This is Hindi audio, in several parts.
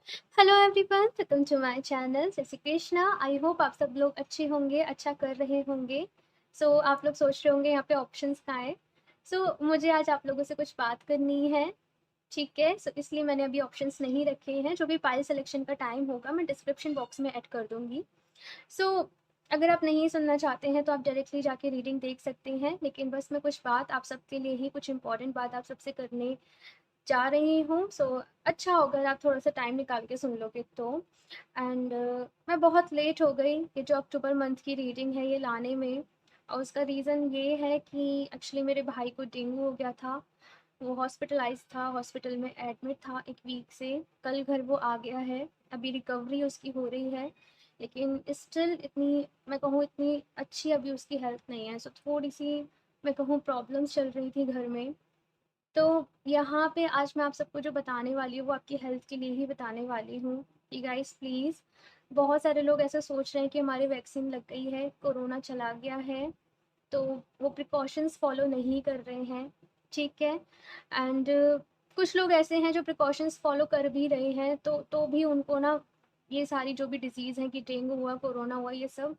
Hello everyone, welcome to my channel. जय श्री कृष्णा। आई होप आप सब लोग अच्छे होंगे, अच्छा कर रहे होंगे। आप लोग सोच रहे होंगे यहाँ पे ऑप्शंस कहाँ है। मुझे आज आप लोगों से कुछ बात करनी है, ठीक है। इसलिए मैंने अभी ऑप्शंस नहीं रखे हैं। जो भी पाइल सिलेक्शन का टाइम होगा मैं डिस्क्रिप्शन बॉक्स में ऐड कर दूँगी। सो अगर आप नहीं सुनना चाहते हैं तो आप डायरेक्टली जाके रीडिंग देख सकते हैं, लेकिन बस मैं कुछ बात आप सबके लिए ही, कुछ इंपॉर्टेंट बात आप सबसे करने जा रही हूँ। अच्छा होगा अगर आप थोड़ा-सा टाइम निकाल के सुन लोगे तो। मैं बहुत लेट हो गई ये जो अक्टूबर मंथ की रीडिंग है ये लाने में, और उसका रीज़न ये है कि एक्चुअली मेरे भाई को डेंगू हो गया था। वो हॉस्पिटलाइज़ था, हॉस्पिटल में एडमिट था 1 वीक से। कल घर वो आ गया है, अभी रिकवरी उसकी हो रही है, लेकिन स्टिल इतनी, मैं कहूँ इतनी अच्छी अभी उसकी हेल्थ नहीं है। थोड़ी-सी मैं कहूँ प्रॉब्लम्स चल रही थी घर में। तो यहाँ पे आज मैं आप सबको जो बताने वाली हूँ वो आपकी हेल्थ के लिए ही बताने वाली हूँ कि गाइस प्लीज़, बहुत सारे लोग ऐसा सोच रहे हैं कि हमारी वैक्सीन लग गई है, कोरोना चला गया है, तो वो प्रिकॉशंस फॉलो नहीं कर रहे हैं, ठीक है। एंड कुछ लोग ऐसे हैं जो प्रिकॉशंस फॉलो कर भी रहे हैं, तो भी उनको ना ये सारी जो भी डिजीज़ हैं कि डेंगू हुआ, कोरोना हुआ, ये सब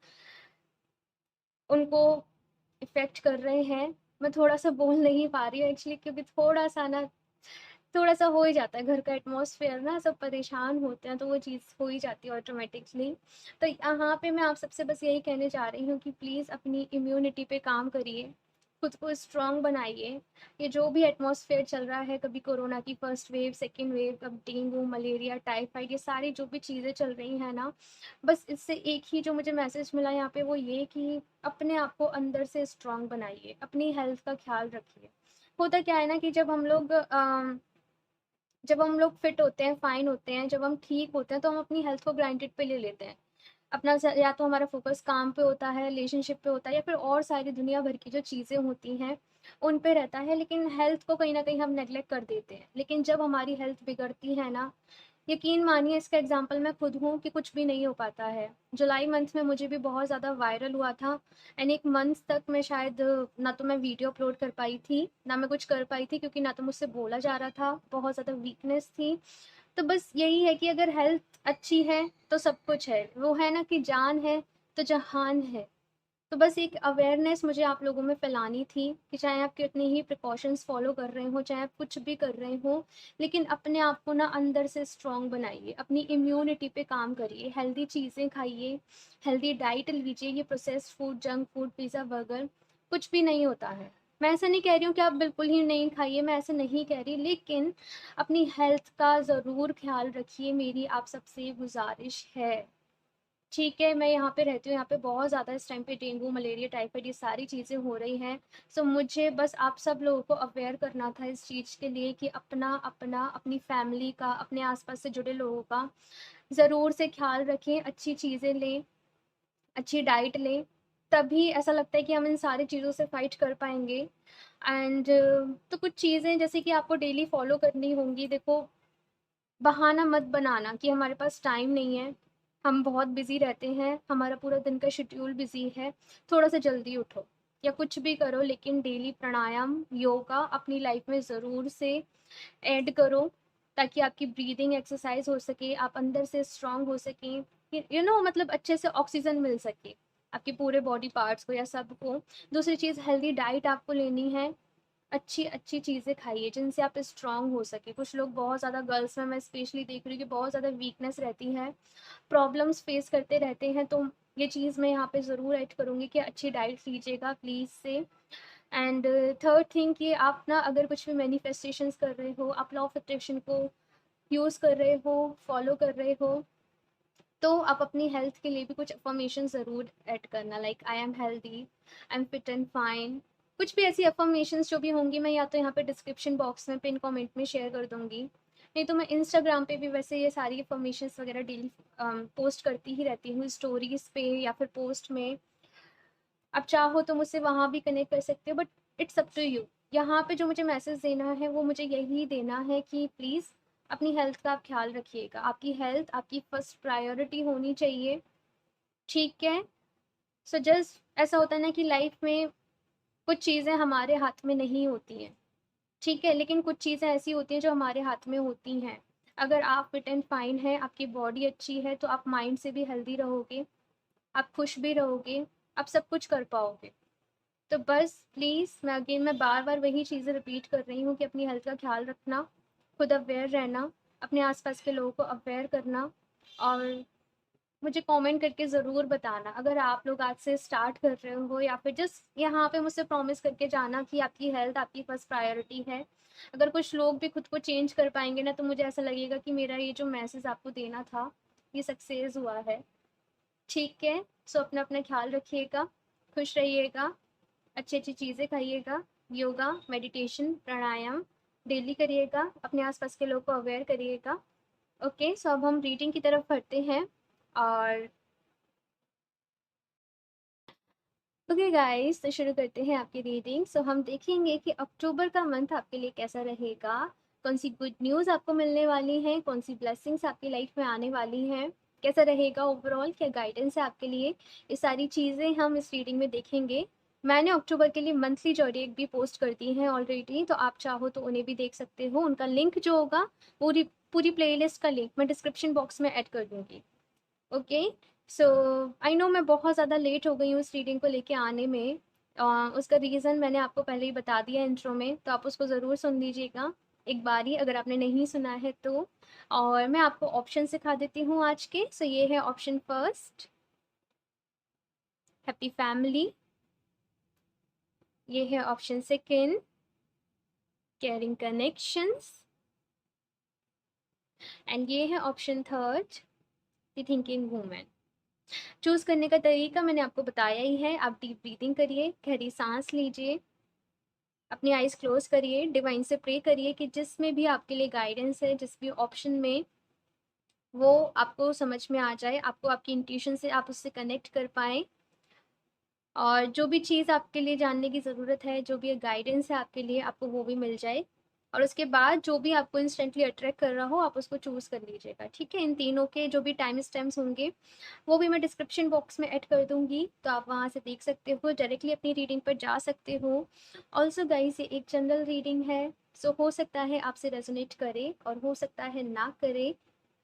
उनको इफ़ेक्ट कर रहे हैं। मैं थोड़ा-सा बोल नहीं पा रही हूँ एक्चुअली, क्योंकि थोड़ा-सा ना, थोड़ा-सा हो ही जाता है घर का एटमॉस्फेयर ना, सब परेशान होते हैं तो वो चीज़ हो ही जाती है ऑटोमेटिकली। तो यहाँ पे मैं आप सबसे बस यही कहने जा रही हूँ कि प्लीज़ अपनी इम्यूनिटी पे काम करिए, खुद को स्ट्रॉन्ग बनाइए। ये जो भी एटमॉस्फेयर चल रहा है, कभी कोरोना की फर्स्ट वेव, सेकंड वेव, कब डेंगू, मलेरिया, टाइफाइड, ये सारी जो भी चीज़ें चल रही हैं ना, बस इससे एक ही जो मुझे मैसेज मिला यहाँ पे वो ये कि अपने आप को अंदर से स्ट्रॉन्ग बनाइए, अपनी हेल्थ का ख़्याल रखिए। होता क्या है ना कि जब हम लोग फिट होते हैं, फाइन होते हैं, जब हम ठीक होते हैं, तो हम अपनी हेल्थ को ग्रांटेड पे ले लेते हैं। अपना या तो हमारा फोकस काम पे होता है, रिलेशनशिप पे होता है, या फिर और सारी दुनिया भर की जो चीज़ें होती हैं उन पे रहता है, लेकिन हेल्थ को कहीं ना कहीं हम नेग्लेक्ट कर देते हैं। लेकिन जब हमारी हेल्थ बिगड़ती है ना, यकीन मानिए, इसका एग्जांपल मैं खुद हूँ कि कुछ भी नहीं हो पाता है। जुलाई मंथ में मुझे भी बहुत ज़्यादा वायरल हुआ था, एंड 1 मंथ तक मैं शायद ना तो मैं वीडियो अपलोड कर पाई थी, ना मैं कुछ कर पाई थी, क्योंकि ना तो मुझसे बोला जा रहा था, बहुत ज़्यादा वीकनेस थी। तो बस यही है कि अगर हेल्थ अच्छी है तो सब कुछ है। वो है ना कि जान है तो जहान है। तो बस एक अवेयरनेस मुझे आप लोगों में फैलानी थी कि चाहे आप कितने ही प्रिकॉशंस फॉलो कर रहे हो, चाहे आप कुछ भी कर रहे हो, लेकिन अपने आप को ना अंदर से स्ट्रॉन्ग बनाइए, अपनी इम्यूनिटी पे काम करिए, हेल्दी चीज़ें खाइए, हेल्दी डाइट लीजिए। ये processed food, junk food, pizza, burger कुछ भी नहीं होता है। मैं ऐसा नहीं कह रही हूँ कि आप बिल्कुल ही नहीं खाइए, मैं ऐसे नहीं कह रही, लेकिन अपनी हेल्थ का ज़रूर ख्याल रखिए, मेरी आप सबसे गुजारिश है, ठीक है। मैं यहाँ पे रहती हूँ, यहाँ पे बहुत ज़्यादा इस टाइम पे डेंगू, मलेरिया, टाइफाइड, ये सारी चीज़ें हो रही हैं। मुझे बस आप सब लोगों को अवेयर करना था इस चीज़ के लिए कि अपनी फैमिली का, अपने आसपास से जुड़े लोगों का ज़रूर से ख्याल रखें, अच्छी चीज़ें लें, अच्छी डाइट लें, तभी ऐसा लगता है कि हम इन सारी चीज़ों से फाइट कर पाएंगे। एंड तो कुछ चीज़ें जैसे कि आपको डेली फॉलो करनी होंगी। देखो, बहाना मत बनाना कि हमारे पास टाइम नहीं है, हम बहुत बिज़ी रहते हैं, हमारा पूरा दिन का शेड्यूल बिज़ी है, थोड़ा-सा जल्दी उठो या कुछ भी करो, लेकिन डेली प्राणायाम, योगा अपनी लाइफ में ज़रूर से ऐड करो, ताकि आपकी ब्रीदिंग एक्सरसाइज हो सके, आप अंदर से स्ट्रॉन्ग हो सकें, मतलब अच्छे से ऑक्सीजन मिल सके आपके पूरे बॉडी पार्ट्स को या सबको। दूसरी चीज़, हेल्दी डाइट आपको लेनी है, अच्छी-अच्छी चीज़ें खाइए जिनसे आप स्ट्रॉन्ग हो सकें। कुछ लोग बहुत ज़्यादा, गर्ल्स में मैं स्पेशली देख रही हूँ कि बहुत ज़्यादा वीकनेस रहती है, प्रॉब्लम्स फेस करते रहते हैं, तो ये चीज़ मैं यहाँ पे ज़रूर ऐड करूँगी कि अच्छी डाइट लीजिएगा प्लीज़ से। एंड थर्ड थिंग कि आप ना अगर कुछ भी मैनिफेस्टेशंस कर रहे हो, आप लॉ ऑफ अट्रैक्शन को यूज़ कर रहे हो, फॉलो कर रहे हो, तो आप अपनी हेल्थ के लिए भी कुछ अफ़र्मेशन ज़रूर ऐड करना, like I am healthy, I am fit and fine. कुछ भी ऐसी अफ़र्मेशंस जो भी होंगी, मैं या तो यहाँ पे डिस्क्रिप्शन बॉक्स में, पिन कमेंट में शेयर कर दूँगी, नहीं तो मैं इंस्टाग्राम पे भी वैसे ये सारी अफ़र्मेशंस वगैरह डेली पोस्ट करती ही रहती हूँ, स्टोरीज़ पे या फिर पोस्ट में। आप चाहो तो मुझसे वहाँ भी कनेक्ट कर सकते हो, but it's up to you. यहाँ पे जो मुझे मैसेज देना है वो मुझे यही देना है कि प्लीज़ अपनी हेल्थ का आप ख्याल रखिएगा। आपकी हेल्थ आपकी फर्स्ट प्रायोरिटी होनी चाहिए, ठीक है। जस्ट ऐसा होता है ना कि लाइफ में कुछ चीज़ें हमारे हाथ में नहीं होती हैं, ठीक है, लेकिन कुछ चीज़ें ऐसी होती हैं जो हमारे हाथ में होती हैं। अगर आप फिट एंड फाइन है, आपकी बॉडी अच्छी है, तो आप माइंड से भी हेल्दी रहोगे, आप खुश भी रहोगे, आप सब कुछ कर पाओगे। तो बस प्लीज़ मैं बार बार वही चीज़ें रिपीट कर रही हूँ कि अपनी हेल्थ का ख्याल रखना, खुद अवेयर रहना, अपने आसपास के लोगों को अवेयर करना। और मुझे कमेंट करके ज़रूर बताना अगर आप लोग आज से स्टार्ट कर रहे हो, या फिर जस्ट यहाँ पे मुझसे प्रॉमिस करके जाना कि आपकी हेल्थ आपकी फर्स्ट प्रायोरिटी है। अगर कुछ लोग भी खुद को चेंज कर पाएंगे ना, तो मुझे ऐसा लगेगा कि मेरा ये जो मैसेज आपको देना था, ये सक्सेस हुआ है। ठीक है, सो अपना अपना ख्याल रखिएगा, खुश रहिएगा, अच्छी अच्छी चीज़ें खाइएगा, योगा, मेडिटेशन, प्राणायाम डेली करिएगा, अपने आसपास के लोग को अवेयर करिएगा। ओके, सो अब हम रीडिंग की तरफ बढ़ते हैं। और ओके गाइस, तो शुरू करते हैं आपकी रीडिंग। सो हम देखेंगे कि अक्टूबर का मंथ आपके लिए कैसा रहेगा, कौन सी गुड न्यूज़ आपको मिलने वाली हैं, कौन सी ब्लेसिंग्स आपकी लाइफ में आने वाली हैं, कैसा रहेगा ओवरऑल, क्या गाइडेंस है आपके लिए। ये सारी चीज़ें हम इस रीडिंग में देखेंगे। मैंने अक्टूबर के लिए मंथली जॉडिएक भी पोस्ट कर दी हैं ऑलरेडी, तो आप चाहो तो उन्हें भी देख सकते हो। उनका लिंक जो होगा, पूरी पूरी प्लेलिस्ट का लिंक मैं डिस्क्रिप्शन बॉक्स में ऐड कर दूँगी। ओके, सो आई नो मैं बहुत ज़्यादा लेट हो गई हूँ इस रीडिंग को लेके आने में। उसका रीज़न मैंने आपको पहले ही बता दिया इंट्रो में, तो आप उसको ज़रूर सुन लीजिएगा एक बारी अगर आपने नहीं सुना है तो। और मैं आपको ऑप्शन सिखा देती हूँ आज के। सो ये है ऑप्शन फर्स्ट, हैप्पी फैमिली। ये है option second, caring connections. And ये है option third, the thinking women. Choose करने का तरीका मैंने आपको बताया ही है। आप डीप ब्रीदिंग करिए, गहरी सांस लीजिए, अपनी आइज़ क्लोज करिए, डिवाइन से प्रे करिए कि जिसमें भी आपके लिए गाइडेंस है, जिस भी ऑप्शन में, वो आपको समझ में आ जाए, आपको आपकी इंट्यूशन से आप उससे कनेक्ट कर पाएँ। और जो भी चीज़ आपके लिए जानने की ज़रूरत है, जो भी गाइडेंस है आपके लिए, आपको वो भी मिल जाए। और उसके बाद जो भी आपको इंस्टेंटली अट्रैक्ट कर रहा हो, आप उसको चूज़ कर लीजिएगा। ठीक है, इन तीनों के जो भी टाइम स्टैम्प्स होंगे, वो भी मैं डिस्क्रिप्शन बॉक्स में ऐड कर दूँगी, तो आप वहाँ से देख सकते हो, डायरेक्टली अपनी रीडिंग पर जा सकते हो। ऑल्सो गाइस, ये एक जनरल रीडिंग है, सो हो सकता है आपसे रेजोनेट करे और हो सकता है ना करे।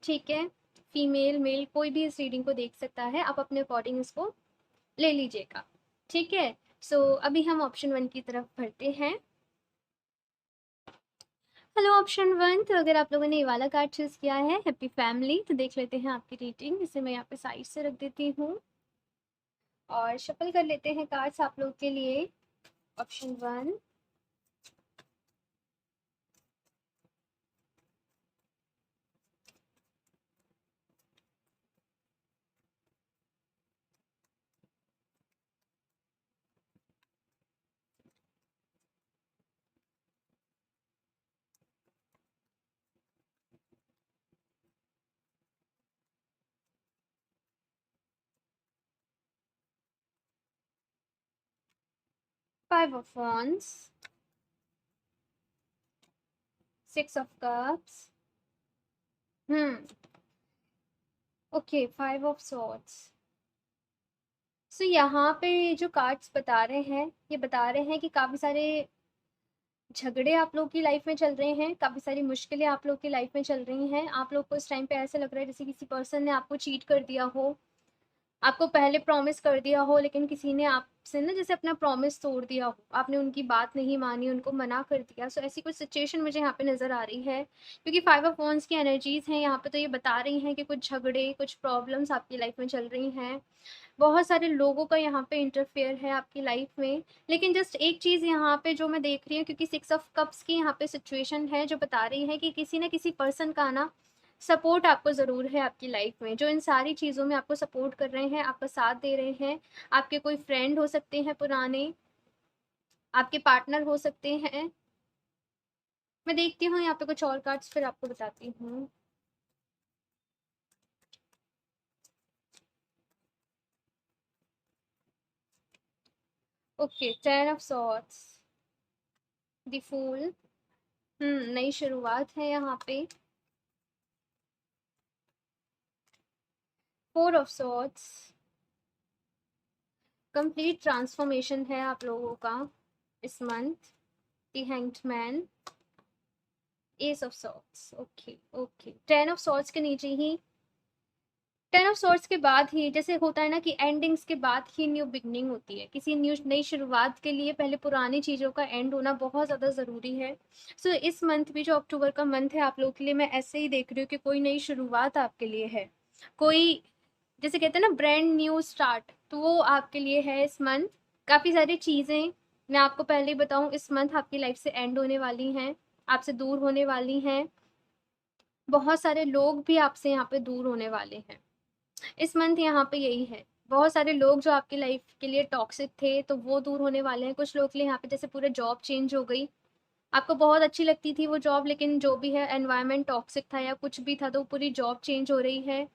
ठीक है, फीमेल मेल कोई भी इस रीडिंग को देख सकता है, आप अपने अकॉर्डिंग इसको ले लीजिएगा। ठीक है, सो अभी हम ऑप्शन वन की तरफ बढ़ते हैं। हेलो ऑप्शन वन, तो अगर आप लोगों ने ये वाला कार्ड चूज़ किया है, हैप्पी फैमिली, तो देख लेते हैं आपकी रीडिंग। इसे मैं यहाँ पे साइड से रख देती हूँ और शफल कर लेते हैं कार्ड्स आप लोग के लिए। Option one, 5 of wands, 6 of cups, okay, 5 of swords। सो यहाँ पे जो कार्ड्स बता रहे हैं, ये बता रहे हैं कि काफ़ी सारे झगड़े आप लोग की लाइफ में चल रहे हैं, काफ़ी सारी मुश्किलें आप लोग की लाइफ में चल रही हैं। आप लोग को इस टाइम पे ऐसा लग रहा है जैसे किसी पर्सन ने आपको चीट कर दिया हो, आपको पहले प्रॉमिस कर दिया हो, लेकिन किसी ने आपसे ना जैसे अपना प्रॉमिस तोड़ दिया हो, आपने उनकी बात नहीं मानी, उनको मना कर दिया। सो ऐसी कुछ सिचुएशन मुझे यहाँ पे नज़र आ रही है, क्योंकि 5 ऑफ वॉन्ड्स की एनर्जीज़ हैं यहाँ पे, तो ये बता रही हैं कि कुछ झगड़े, कुछ प्रॉब्लम्स आपकी लाइफ में चल रही हैं। बहुत सारे लोगों का यहाँ पे इंटरफेयर है आपकी लाइफ में। लेकिन जस्ट एक चीज़ यहाँ पे जो मैं देख रही हूँ, क्योंकि 6 ऑफ कप्स की यहाँ पे सिचुएशन है जो बता रही है कि किसी न किसी पर्सन का ना सपोर्ट आपको ज़रूर है आपकी लाइफ में, जो इन सारी चीज़ों में आपको सपोर्ट कर रहे हैं, आपका साथ दे रहे हैं। आपके कोई फ्रेंड हो सकते हैं पुराने, आपके पार्टनर हो सकते हैं। मैं देखती हूँ यहाँ पे कुछ और कार्ड्स, फिर आपको बताती हूँ। Okay, 10 of swords, the fool, नई शुरुआत है यहाँ पे। 4 ऑफ सॉर्ड्स, कंप्लीट ट्रांसफॉर्मेशन है आप लोगों का इस month. The hanged man, S of swords, okay okay. Ten of swords के नीचे ही, टेन ऑफ सॉर्ड्स के बाद ही जैसे होता है ना कि एंडिंग्स के बाद ही न्यू बिगनिंग होती है। किसी न्यू नई शुरुआत के लिए पहले पुरानी चीज़ों का एंड होना बहुत ज़्यादा ज़रूरी है। सो इस मंथ भी जो अक्टूबर का मंथ है आप लोगों के लिए, मैं ऐसे ही देख रही हूँ कि कोई नई शुरुआत आपके लिए है। कोई, जैसे कहते हैं ना ब्रांड न्यू स्टार्ट, तो वो आपके लिए है इस मंथ। काफ़ी सारी चीज़ें मैं आपको पहले ही बताऊँ, इस मंथ आपकी लाइफ से एंड होने वाली हैं, आपसे दूर होने वाली हैं। बहुत सारे लोग भी आपसे यहाँ पे दूर होने वाले हैं इस मंथ। यहाँ पे यही है, बहुत सारे लोग जो आपकी लाइफ के लिए टॉक्सिक थे तो वो दूर होने वाले हैं। कुछ लोग के लिए यहाँ पे जैसे पूरे जॉब चेंज हो गई, आपको बहुत अच्छी लगती थी वो जॉब, लेकिन जो भी है एनवायरनमेंट टॉक्सिक था या कुछ भी था, तो पूरी जॉब चेंज हो रही है।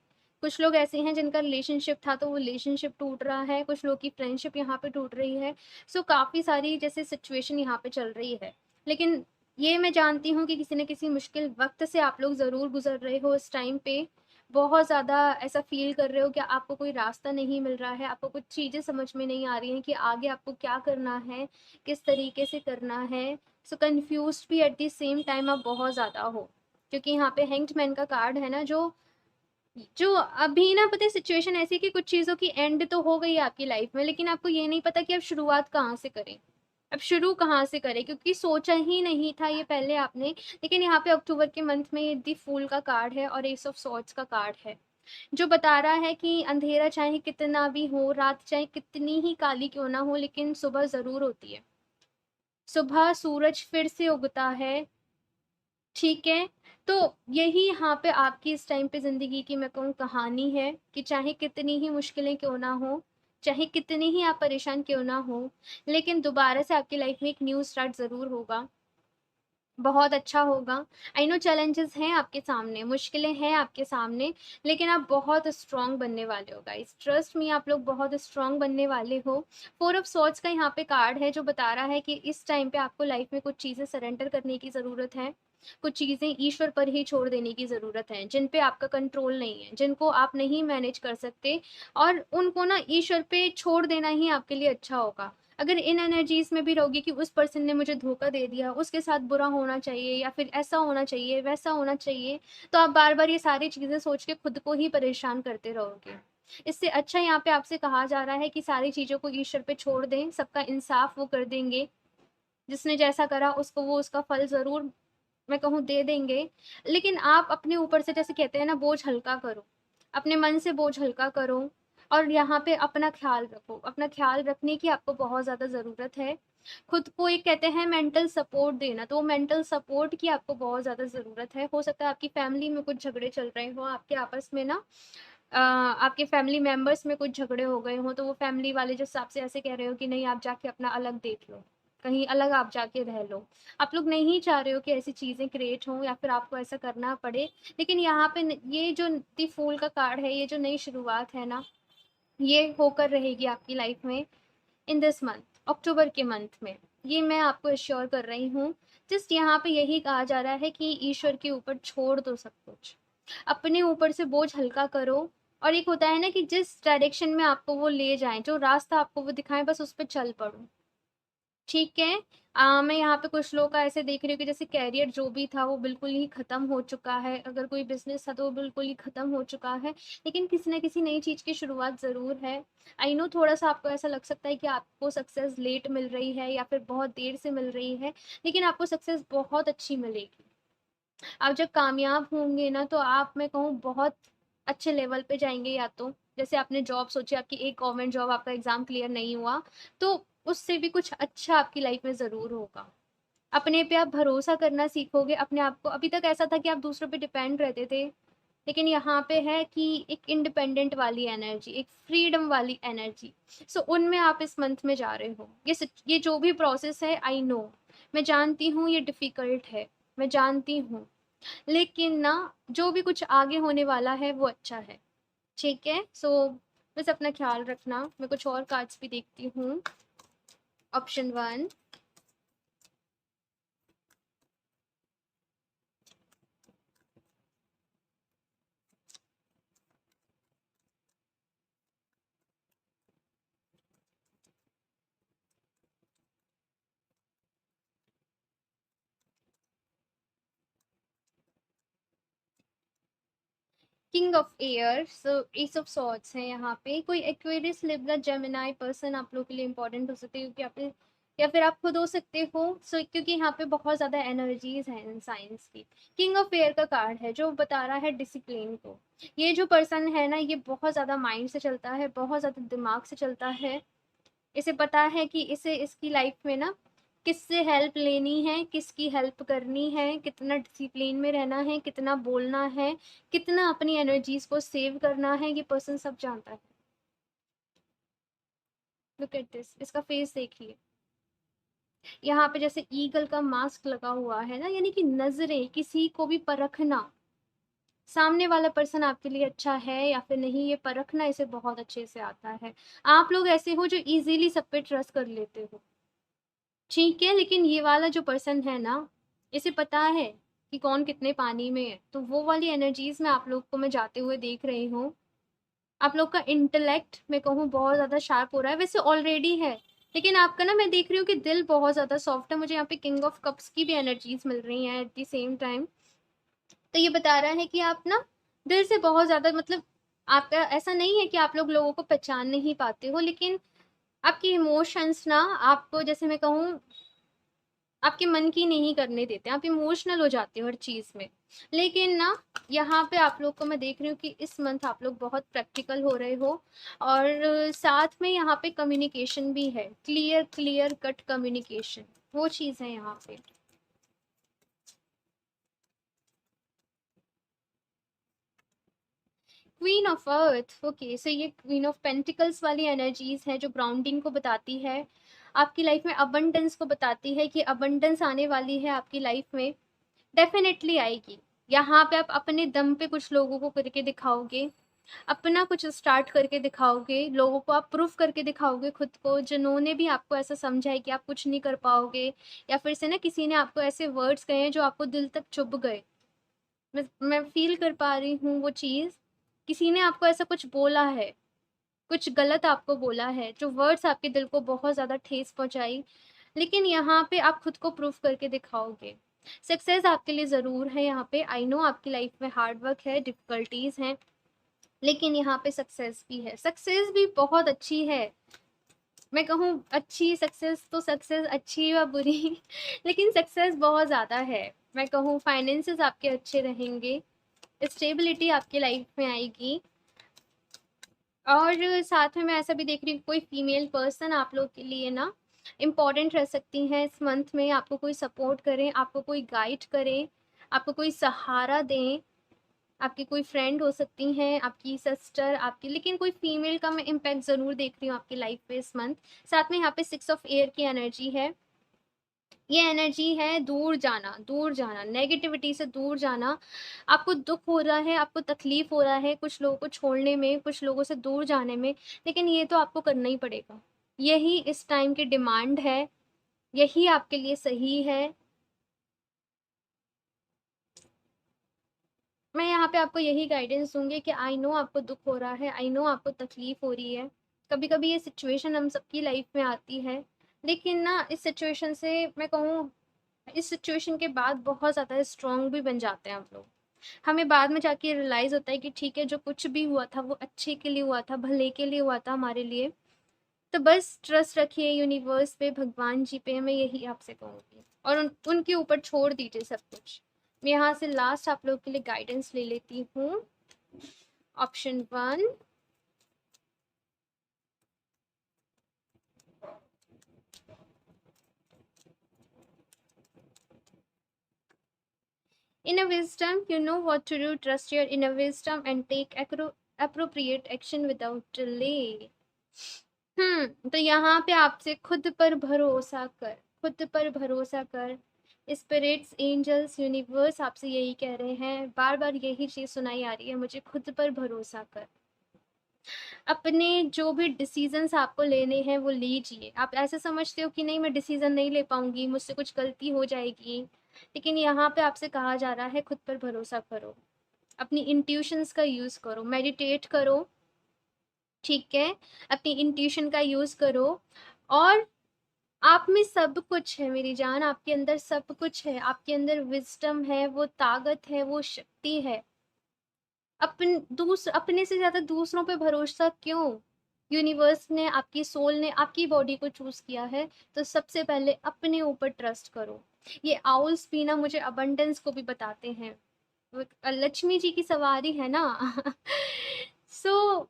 कुछ लोग ऐसे हैं जिनका रिलेशनशिप था तो वो रिलेशनशिप टूट रहा है, कुछ लोग की फ्रेंडशिप यहाँ पे टूट रही है। सो काफ़ी सारी जैसे सिचुएशन यहाँ पे चल रही है। लेकिन ये मैं जानती हूँ कि किसी न किसी मुश्किल वक्त से आप लोग ज़रूर गुजर रहे हो इस टाइम पे। बहुत ज़्यादा ऐसा फील कर रहे हो कि आपको कोई रास्ता नहीं मिल रहा है, आपको कुछ चीज़ें समझ में नहीं आ रही हैं कि आगे आपको क्या करना है, किस तरीके से करना है। सो कन्फ्यूज़्ड भी एट द सेम टाइम आप बहुत ज़्यादा हो, क्योंकि यहाँ पे हैंग्ड मैन का कार्ड है ना, जो जो अभी ना पता है सिचुएशन ऐसी है कि कुछ चीज़ों की एंड तो हो गई है आपकी लाइफ में, लेकिन आपको ये नहीं पता कि अब शुरुआत कहाँ से करें, अब शुरू कहाँ से करें, क्योंकि सोचा ही नहीं था ये पहले आपने। लेकिन यहाँ पे अक्टूबर के मंथ में ये दी फूल का कार्ड है और एस ऑफ सॉर्ड्स का कार्ड है, जो बता रहा है कि अंधेरा चाहे कितना भी हो, रात चाहे कितनी ही काली क्यों ना हो, लेकिन सुबह ज़रूर होती है। सुबह सूरज फिर से उगता है, ठीक है? तो यही यहाँ पे आपकी इस टाइम पे ज़िंदगी की मैं कहूँ कहानी है कि चाहे कितनी ही मुश्किलें क्यों ना हो, चाहे कितनी ही आप परेशान क्यों ना हो, लेकिन दोबारा से आपकी लाइफ में एक न्यू स्टार्ट ज़रूर होगा। बहुत अच्छा होगा। आई नो चैलेंजेस हैं आपके सामने, मुश्किलें हैं आपके सामने, लेकिन आप बहुत स्ट्रॉन्ग बनने वाले हो गाइस। ट्रस्ट मी, आप लोग बहुत स्ट्रॉन्ग बनने वाले हो। फोर ऑफ सॉर्ड्स का यहाँ पे कार्ड है जो बता रहा है कि इस टाइम पे आपको लाइफ में कुछ चीज़ें सरेंडर करने की ज़रूरत है। कुछ चीज़ें ईश्वर पर ही छोड़ देने की ज़रूरत है, जिन पे आपका कंट्रोल नहीं है, जिनको आप नहीं मैनेज कर सकते, और उनको ना ईश्वर पे छोड़ देना ही आपके लिए अच्छा होगा। अगर इन एनर्जीज में भी रहोगे कि उस पर्सन ने मुझे धोखा दे दिया, उसके साथ बुरा होना चाहिए या फिर ऐसा होना चाहिए, वैसा होना चाहिए, तो आप बार-बार ये सारी चीज़ें सोच के खुद को ही परेशान करते रहोगे। इससे अच्छा यहाँ पे आपसे कहा जा रहा है कि सारी चीज़ों को ईश्वर पे छोड़ दें, सबका इंसाफ वो कर देंगे। जिसने जैसा करा उसको वो उसका फल ज़रूर मैं कहूँ दे देंगे। लेकिन आप अपने ऊपर से जैसे कहते हैं ना बोझ हल्का करो, अपने मन से बोझ हल्का करो, और यहाँ पे अपना ख्याल रखो। अपना ख्याल रखने की आपको बहुत ज़्यादा ज़रूरत है। खुद को एक कहते हैं मेंटल सपोर्ट देना, तो मेंटल सपोर्ट की आपको बहुत ज़्यादा ज़रूरत है। हो सकता है आपकी फैमिली में कुछ झगड़े चल रहे हो, आपके आपस में ना आपके फैमिली मेंबर्स में कुछ झगड़े हो गए हों, तो वो फैमिली वाले जिस हिसाब से ऐसे कह रहे हो कि नहीं आप जाके अपना अलग देख लो, कहीं अलग आप जाके रह लो। आप लोग नहीं चाह रहे हो कि ऐसी चीज़ें क्रिएट हों या फिर आपको ऐसा करना पड़े। लेकिन यहाँ पे ये जो दी फूल का कार्ड है, ये जो नई शुरुआत है ना, ये होकर रहेगी आपकी लाइफ में इन दिस मंथ, अक्टूबर के मंथ में। ये मैं आपको एश्योर कर रही हूँ। जस्ट यहाँ पे यही कहा जा रहा है कि ईश्वर के ऊपर छोड़ दो सब कुछ, अपने ऊपर से बोझ हल्का करो। और एक होता है ना कि जिस डायरेक्शन में आपको वो ले जाएं, जो रास्ता आपको वो दिखाएं, बस उस पर चल पड़ो, ठीक है? मैं यहाँ पे कुछ लोग का ऐसे देख रही हूँ कि जैसे करियर जो भी था वो बिल्कुल ही ख़त्म हो चुका है, अगर कोई बिज़नेस था तो वो बिल्कुल ही ख़त्म हो चुका है, लेकिन किसी न किसी नई चीज़ की शुरुआत ज़रूर है। आई नो थोड़ा-सा आपको ऐसा लग सकता है कि आपको सक्सेस लेट मिल रही है या फिर बहुत देर से मिल रही है, लेकिन आपको सक्सेस बहुत अच्छी मिलेगी। आप जब कामयाब होंगे ना तो आप मैं कहूँ बहुत अच्छे लेवल पे जाएँगे। या तो जैसे आपने जॉब सोची, आपकी एक गवर्नमेंट जॉब, आपका एग्ज़ाम क्लियर नहीं हुआ, तो उससे भी कुछ अच्छा आपकी लाइफ में ज़रूर होगा। अपने पे आप भरोसा करना सीखोगे, अपने आप को। अभी तक ऐसा था कि आप दूसरों पे डिपेंड रहते थे, लेकिन यहाँ पे है कि एक इंडिपेंडेंट वाली एनर्जी, एक फ्रीडम वाली एनर्जी। सो उनमें आप इस मंथ में जा रहे हो। ये जो भी प्रोसेस है, आई नो, मैं जानती हूँ ये डिफ़िकल्ट है, मैं जानती हूँ। लेकिन ना जो भी कुछ आगे होने वाला है वो अच्छा है, ठीक है? सो बस अपना ख्याल रखना। मैं कुछ और कार्ड्स भी देखती हूँ। Option 1, king of air, so S of swords है यहाँ पे। कोई एक्वेरियस, लिब्रा, जेमिनाई पर्सन आप लोग के लिए इंपॉर्टेंट हो सकते हैं, क्योंकि आप, या फिर आप खुद हो सकते हो। सो क्योंकि यहाँ पे बहुत ज़्यादा एनर्जीज हैं इन साइंस की। किंग ऑफ एयर का कार्ड है जो बता रहा है डिसिप्लिन को। ये जो पर्सन है ना, ये बहुत ज़्यादा माइंड से चलता है, बहुत ज़्यादा दिमाग से चलता है। इसे पता है कि इसे इसकी लाइफ में ना किससे हेल्प लेनी है, किसकी हेल्प करनी है, कितना डिसिप्लिन में रहना है, कितना बोलना है, कितना अपनी एनर्जीज को सेव करना है, ये पर्सन सब जानता है। लुक एट दिस, इसका फेस देखिए। यहाँ पे जैसे ईगल का मास्क लगा हुआ है ना, यानी कि नजरें, किसी को भी परखना, सामने वाला पर्सन आपके लिए अच्छा है या फिर नहीं, ये परखना इसे बहुत अच्छे से आता है। आप लोग ऐसे हो जो इजीली सब पे ट्रस्ट कर लेते हो, ठीक है, लेकिन ये वाला जो पर्सन है ना, इसे पता है कि कौन कितने पानी में है। तो वो वाली एनर्जीज में आप लोग को मैं जाते हुए देख रही हूँ। आप लोग का इंटेलेक्ट मैं कहूँ बहुत ज़्यादा शार्प हो रहा है, वैसे ऑलरेडी है, लेकिन आपका ना मैं देख रही हूँ कि दिल बहुत ज़्यादा सॉफ्ट है। मुझे यहाँ पे किंग ऑफ कप्स की भी एनर्जीज मिल रही हैं एट द सेम टाइम। तो ये बता रहा है कि आप ना दिल से बहुत ज़्यादा, मतलब आपका ऐसा नहीं है कि आप लोग लोगों को पहचान नहीं पाते हो, लेकिन आपकी इमोशंस ना आपको, जैसे मैं कहूँ, आपके मन की नहीं करने देते, आप इमोशनल हो जाते हो हर चीज़ में। लेकिन ना यहाँ पे आप लोग को मैं देख रही हूँ कि इस मंथ आप लोग बहुत प्रैक्टिकल हो रहे हो, और साथ में यहाँ पे कम्युनिकेशन भी है, क्लियर क्लियर कट कम्युनिकेशन, वो चीज़ है यहाँ पे। क्वीन ऑफ अर्थ, ओके, सो ये क्वीन ऑफ पेंटिकल्स वाली एनर्जीज है जो ग्राउंडिंग को बताती है, आपकी लाइफ में अबंडेंस को बताती है कि अबंडेंस आने वाली है आपकी लाइफ में, डेफिनेटली आएगी। यहाँ पे आप अपने दम पे कुछ लोगों को करके दिखाओगे, अपना कुछ स्टार्ट करके दिखाओगे, लोगों को आप प्रूफ करके दिखाओगे खुद को, जिन्होंने भी आपको ऐसा समझा है कि आप कुछ नहीं कर पाओगे, या फिर से ना किसी ने आपको ऐसे वर्ड्स कहे हैं जो आपको दिल तक चुभ गए। मैं फील कर पा रही हूँ वो चीज़। किसी ने आपको ऐसा कुछ बोला है, कुछ गलत आपको बोला है, जो वर्ड्स आपके दिल को बहुत ज़्यादा ठेस पहुँचाई, लेकिन यहाँ पे आप खुद को प्रूफ करके दिखाओगे। सक्सेस आपके लिए ज़रूर है यहाँ पे। आई नो आपकी लाइफ में हार्ड वर्क है, डिफ़िकल्टीज़ हैं, लेकिन यहाँ पे सक्सेस भी है। सक्सेस भी बहुत अच्छी है, मैं कहूँ अच्छी सक्सेस तो सक्सेस अच्छी व बुरी लेकिन सक्सेस बहुत ज़्यादा है। मैं कहूँ फाइनेंसेस आपके अच्छे रहेंगे, स्टेबिलिटी आपकी लाइफ में आएगी, और साथ में मैं ऐसा भी देख रही हूँ कोई फीमेल पर्सन आप लोग के लिए ना इम्पॉर्टेंट रह सकती हैं इस मंथ में। आपको कोई सपोर्ट करें, आपको कोई गाइड करे, आपको कोई सहारा दें, आपकी कोई फ्रेंड हो सकती हैं, आपकी सिस्टर आपकी, लेकिन कोई फीमेल का मैं इम्पैक्ट ज़रूर देख रही हूँ आपकी लाइफ पे इस मंथ। साथ में यहाँ पे 6 ऑफ एयर की एनर्जी है। ये एनर्जी है दूर जाना, दूर जाना, नेगेटिविटी से दूर जाना। आपको दुख हो रहा है, आपको तकलीफ हो रहा है कुछ लोगों को छोड़ने में, कुछ लोगों से दूर जाने में, लेकिन ये तो आपको करना ही पड़ेगा। यही इस टाइम की डिमांड है, यही आपके लिए सही है। मैं यहाँ पे आपको यही गाइडेंस दूंगी कि आई नो आपको दुख हो रहा है, आई नो आपको तकलीफ हो रही है, कभी कभी ये सिचुएशन हम सबकी लाइफ में आती है, लेकिन ना इस सिचुएशन से मैं कहूँ, इस सिचुएशन के बाद बहुत ज़्यादा स्ट्रॉन्ग भी बन जाते हैं हम लोग। हमें बाद में जाके रियलाइज़ होता है कि ठीक है, जो कुछ भी हुआ था वो अच्छे के लिए हुआ था, भले के लिए हुआ था हमारे लिए। तो बस ट्रस्ट रखिए यूनिवर्स पे, भगवान जी पे, मैं यही आपसे कहूँगी, और उनके ऊपर छोड़ दीजिए सब कुछ। मैं यहाँ से लास्ट आप लोग के लिए गाइडेंस ले लेती हूँ। Option 1, inner wisdom, you know what to do, trust your inner wisdom and take appropriate action without delay। तो यहाँ पे आपसे खुद पर भरोसा कर, खुद पर भरोसा कर। स्पिरिट्स, एंजल्स, यूनिवर्स आपसे यही कह रहे हैं, बार बार यही चीज़ सुनाई आ रही है मुझे, खुद पर भरोसा कर। अपने जो भी डिसीजंस आपको लेने हैं वो लीजिए। आप ऐसे समझते हो कि नहीं मैं डिसीजन नहीं ले पाऊंगी, मुझसे कुछ गलती हो जाएगी, लेकिन यहाँ पे आपसे कहा जा रहा है खुद पर भरोसा करो, अपनी इंट्यूशंस का यूज़ करो, मेडिटेट करो, ठीक है, अपनी इंट्यूशन का यूज़ करो। और आप में सब कुछ है मेरी जान, आपके अंदर सब कुछ है, आपके अंदर विजडम है, वो ताकत है, वो शक्ति है। अपने से ज़्यादा दूसरों पे भरोसा क्यों? यूनिवर्स ने, आपकी सोल ने आपकी बॉडी को चूज़ किया है, तो सबसे पहले अपने ऊपर ट्रस्ट करो। ये आउल्स भी ना मुझे अबंडेंस को भी बताते हैं। वो लक्ष्मी जी की सवारी है ना। सो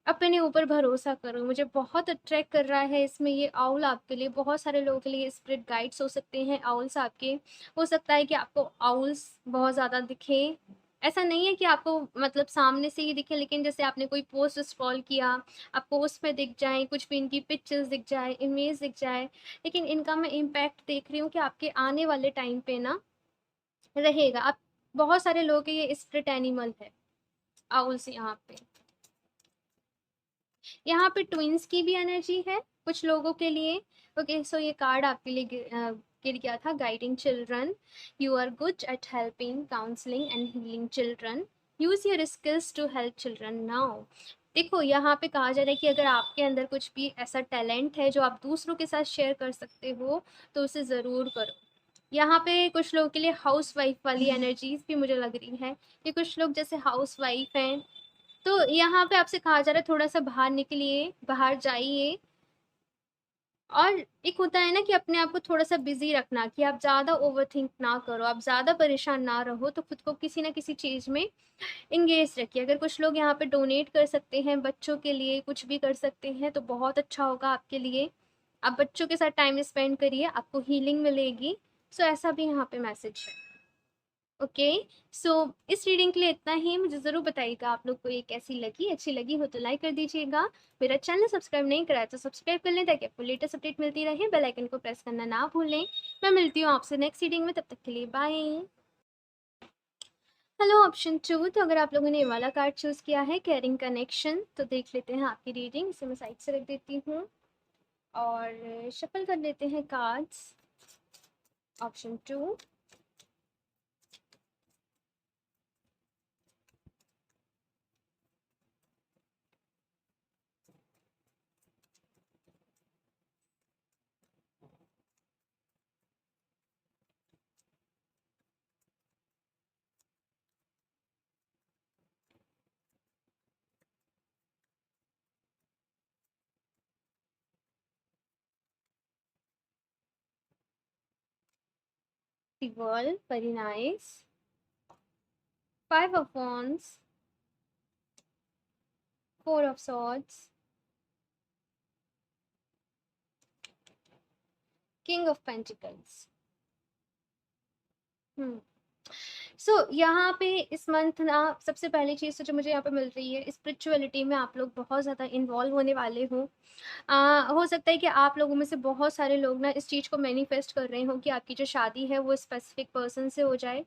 अपने ऊपर भरोसा करो। मुझे बहुत अट्रैक्ट कर रहा है इसमें ये आउल आपके लिए, बहुत सारे लोगों के लिए स्पिरिट गाइड्स हो सकते हैं आउल्स आपके। हो सकता है कि आपको आउल्स बहुत ज़्यादा दिखे। ऐसा नहीं है कि आपको मतलब सामने से ही दिखे, लेकिन जैसे आपने कोई पोस्ट स्क्रॉल किया, आपको उसमें दिख जाए, कुछ भी इनकी पिक्चर्स दिख जाए, इमेज दिख जाए, लेकिन इनका मैं इम्पैक्ट देख रही हूँ कि आपके आने वाले टाइम पे ना रहेगा। आप बहुत सारे लोगों के ये स्पिरिट एनिमल है आउल्स यहाँ पे। यहाँ पे ट्विन्स की भी एनर्जी है कुछ लोगों के लिए। ओके, सो ये कार्ड आपके लिए गिर गया था। Guiding children, you are good at helping, counselling and healing children, use your skills to help children now. देखो यहाँ पे कहा जा रहा है कि अगर आपके अंदर कुछ भी ऐसा टैलेंट है जो आप दूसरों के साथ शेयर कर सकते हो, तो उसे ज़रूर करो। यहाँ पे कुछ लोगों के लिए हाउस वाइफ वाली एनर्जीज भी मुझे लग रही है कि कुछ लोग जैसे हाउस वाइफ हैं, तो यहाँ पे आपसे कहा जा रहा है थोड़ा-सा बाहर निकलिए, बाहर जाइए। और एक होता है ना कि अपने आप को थोड़ा-सा बिज़ी रखना, कि आप ज़्यादा ओवरथिंक ना करो, आप ज़्यादा परेशान ना रहो, तो खुद को किसी न किसी चीज़ में एंगेज रखिए। अगर कुछ लोग यहाँ पे डोनेट कर सकते हैं, बच्चों के लिए कुछ भी कर सकते हैं, तो बहुत अच्छा होगा आपके लिए। आप बच्चों के साथ टाइम स्पेंड करिए, आपको हीलिंग मिलेगी। सो ऐसा भी यहाँ पे मैसेज है। ओके, सो इस रीडिंग के लिए इतना ही। मुझे ज़रूर बताइएगा आप लोग को ये कैसी लगी। अच्छी लगी हो तो लाइक कर दीजिएगा। मेरा चैनल सब्सक्राइब नहीं करा है तो सब्सक्राइब कर लें, ताकि आपको लेटेस्ट अपडेट मिलती रहे। बेल आइकन को प्रेस करना ना भूलें। मैं मिलती हूँ आपसे नेक्स्ट रीडिंग में, तब तक के लिए बाय। हेलो ऑप्शन 2, तो अगर आप लोगों ने ये वाला कार्ड चूज़ किया है केयरिंग कनेक्शन, तो देख लेते हैं आपकी रीडिंग। इसे मैं साइड से रख देती हूँ और शफल कर लेते हैं cards. Option 2, the world, very nice. 5 of wands, 4 of swords, king of pentacles। सो यहाँ पे इस मंथ ना सबसे पहली चीज़ तो जो मुझे यहाँ पे मिल रही है, स्पिरिचुअलिटी में आप लोग बहुत ज़्यादा इन्वॉल्व होने वाले हो। हो सकता है कि आप लोगों में से बहुत सारे लोग ना इस चीज़ को मैनिफेस्ट कर रहे हो कि आपकी जो शादी है वो स्पेसिफिक पर्सन से हो जाए,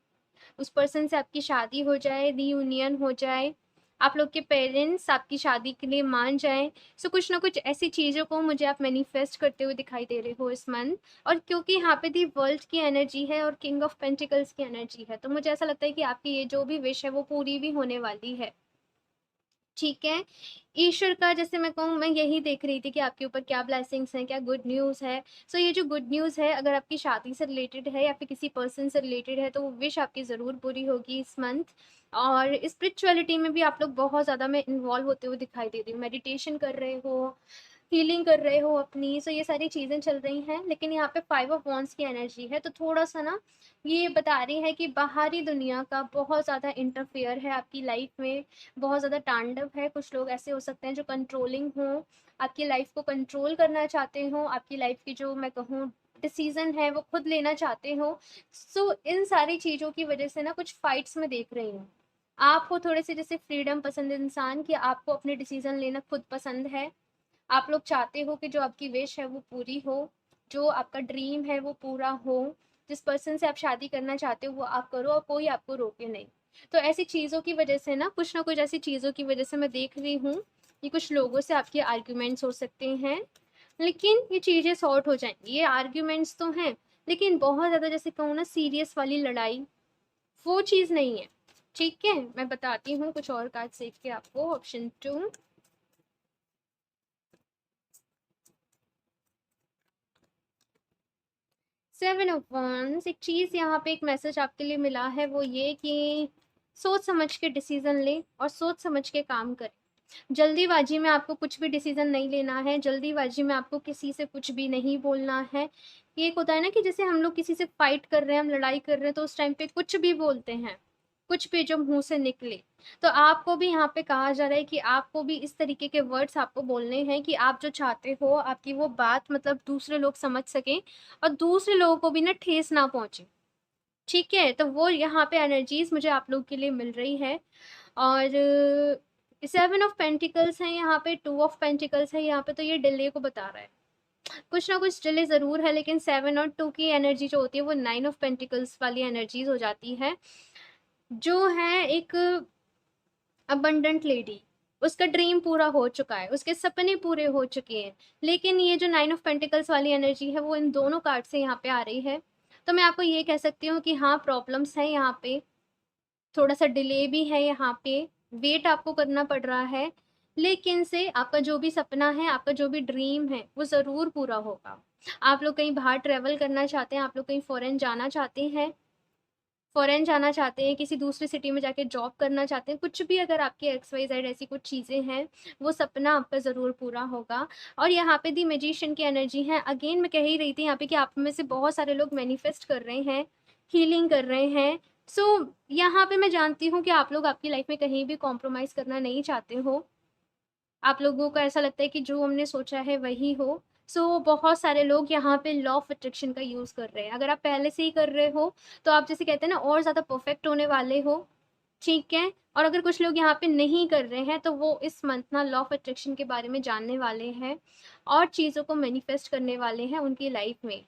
उस पर्सन से आपकी शादी हो जाए, रीयूनियन हो जाए, आप लोग के पेरेंट्स आपकी शादी के लिए मान जाएँ। सो कुछ ना कुछ ऐसी चीज़ों को मुझे आप मैनिफेस्ट करते हुए दिखाई दे रहे हो इस मंथ। और क्योंकि यहाँ पे दी वर्ल्ड की एनर्जी है और किंग ऑफ पेंटिकल्स की एनर्जी है, तो मुझे ऐसा लगता है कि आपकी ये जो भी विश है वो पूरी भी होने वाली है। ठीक है। ईश्वर का जैसे मैं कहूँ, मैं यही देख रही थी कि आपके ऊपर क्या ब्लेसिंग्स हैं, क्या गुड न्यूज़ है। सो ये जो गुड न्यूज़ है, अगर आपकी शादी से रिलेटेड है या फिर किसी पर्सन से रिलेटेड है, तो वो विश आपकी ज़रूर पूरी होगी इस मंथ। और स्पिरिचुअलिटी में भी आप लोग बहुत ज़्यादा मैं इन्वॉल्व होते हुए दिखाई दे रही हूँ। मेडिटेशन कर रहे हो, हीलिंग कर रहे हो अपनी। सो ये सारी चीज़ें चल रही हैं, लेकिन यहाँ पे 5 ऑफ वांड्स की एनर्जी है, तो थोड़ा-सा ना ये बता रही है कि बाहरी दुनिया का बहुत ज़्यादा इंटरफेयर है आपकी लाइफ में, बहुत ज़्यादा तांडव है। कुछ लोग ऐसे हो सकते हैं जो कंट्रोलिंग हों, आपकी लाइफ को कंट्रोल करना चाहते हों, आपकी लाइफ की जो मैं कहूँ डिसीज़न है वो खुद लेना चाहते हों। सो इन सारी चीज़ों की वजह से ना कुछ फाइट्स मैं देख रही हूँ। आप हो थोड़े-से जैसे फ्रीडम पसंद इंसान, कि आपको अपने डिसीज़न लेना खुद पसंद है। आप लोग चाहते हो कि जो आपकी विश है वो पूरी हो, जो आपका ड्रीम है वो पूरा हो, जिस पर्सन से आप शादी करना चाहते हो वो आप करो और कोई आपको रोके नहीं। तो ऐसी चीज़ों की वजह से ना कुछ ऐसी चीज़ों की वजह से मैं देख रही हूँ कि कुछ लोगों से आपके आर्ग्यूमेंट्स हो सकते हैं, लेकिन ये चीज़ें सॉर्ट हो जाएंगी। ये आर्ग्यूमेंट्स तो हैं, लेकिन बहुत ज़्यादा जैसे कहूँ ना सीरियस वाली लड़ाई, वो चीज़ नहीं है। ठीक है, मैं बताती हूँ कुछ और कार्ड देख के आपको। Option 2, 7 of wands। एक चीज़ यहाँ पे एक मैसेज आपके लिए मिला है, वो ये कि सोच समझ के डिसीज़न लें और सोच समझ के काम करें। जल्दीबाज़ी में आपको कुछ भी डिसीज़न नहीं लेना है, जल्दीबाज़ी में आपको किसी से कुछ भी नहीं बोलना है। ये एक होता है ना कि जैसे हम लोग किसी से फ़ाइट कर रहे हैं, हम लड़ाई कर रहे हैं, तो उस टाइम पे कुछ भी बोलते हैं, कुछ भी जो मुँह से निकले। तो आपको भी यहाँ पे कहा जा रहा है कि आपको भी इस तरीके के वर्ड्स आपको बोलने हैं कि आप जो चाहते हो, आपकी वो बात मतलब दूसरे लोग समझ सकें और दूसरे लोगों को भी ना ठेस ना पहुँचे। ठीक है? तो वो यहाँ पे एनर्जीज़ मुझे आप लोग के लिए मिल रही है। और 7 ऑफ पेंटिकल्स है यहाँ पे, 2 ऑफ पेंटिकल्स है यहाँ पे, तो ये डिले को बता रहा है। कुछ ना कुछ डिले ज़रूर है, लेकिन 7 और 2 की एनर्जी जो होती है वो 9 ऑफ पेंटिकल्स वाली एनर्जीज़ हो जाती है। जो है एक अबंडेंट लेडी, उसका ड्रीम पूरा हो चुका है, उसके सपने पूरे हो चुके हैं। लेकिन ये जो 9 ऑफ पेंटिकल्स वाली एनर्जी है वो इन दोनों कार्ड से यहाँ पे आ रही है। तो मैं आपको ये कह सकती हूँ कि हाँ, प्रॉब्लम्स हैं यहाँ पे, थोड़ा-सा डिले भी है यहाँ पे, वेट आपको करना पड़ रहा है, लेकिन से आपका जो भी सपना है, आपका जो भी ड्रीम है, वो ज़रूर पूरा होगा। आप लोग कहीं बाहर ट्रैवल करना चाहते हैं, आप लोग कहीं फ़ॉरेन जाना चाहते हैं, किसी दूसरी सिटी में जाके जॉब करना चाहते हैं, कुछ भी अगर आपकी एक्स, वाई, ज़ेड ऐसी कुछ चीज़ें हैं, वो सपना आपका ज़रूर पूरा होगा। और यहाँ पे दी मैजिशियन की एनर्जी है। अगेन मैं कह ही रही थी यहाँ पे कि आप में से बहुत सारे लोग मैनिफेस्ट कर रहे हैं, हीलिंग कर रहे हैं। सो यहाँ पे मैं जानती हूँ कि आप लोग आपकी लाइफ़ में कहीं भी कॉम्प्रोमाइज़ करना नहीं चाहते हो। आप लोगों को ऐसा लगता है कि जो हमने सोचा है वही हो। सो बहुत सारे लोग यहाँ पे लॉ ऑफ अट्रैक्शन का यूज़ कर रहे हैं। अगर आप पहले से ही कर रहे हो, तो आप जैसे कहते हैं ना और ज़्यादा परफेक्ट होने वाले हो, ठीक है? और अगर कुछ लोग यहाँ पे नहीं कर रहे हैं, तो वो इस मंथ ना लॉ ऑफ अट्रैक्शन के बारे में जानने वाले हैं और चीज़ों को मैनिफेस्ट करने वाले हैं उनकी लाइफ़ में।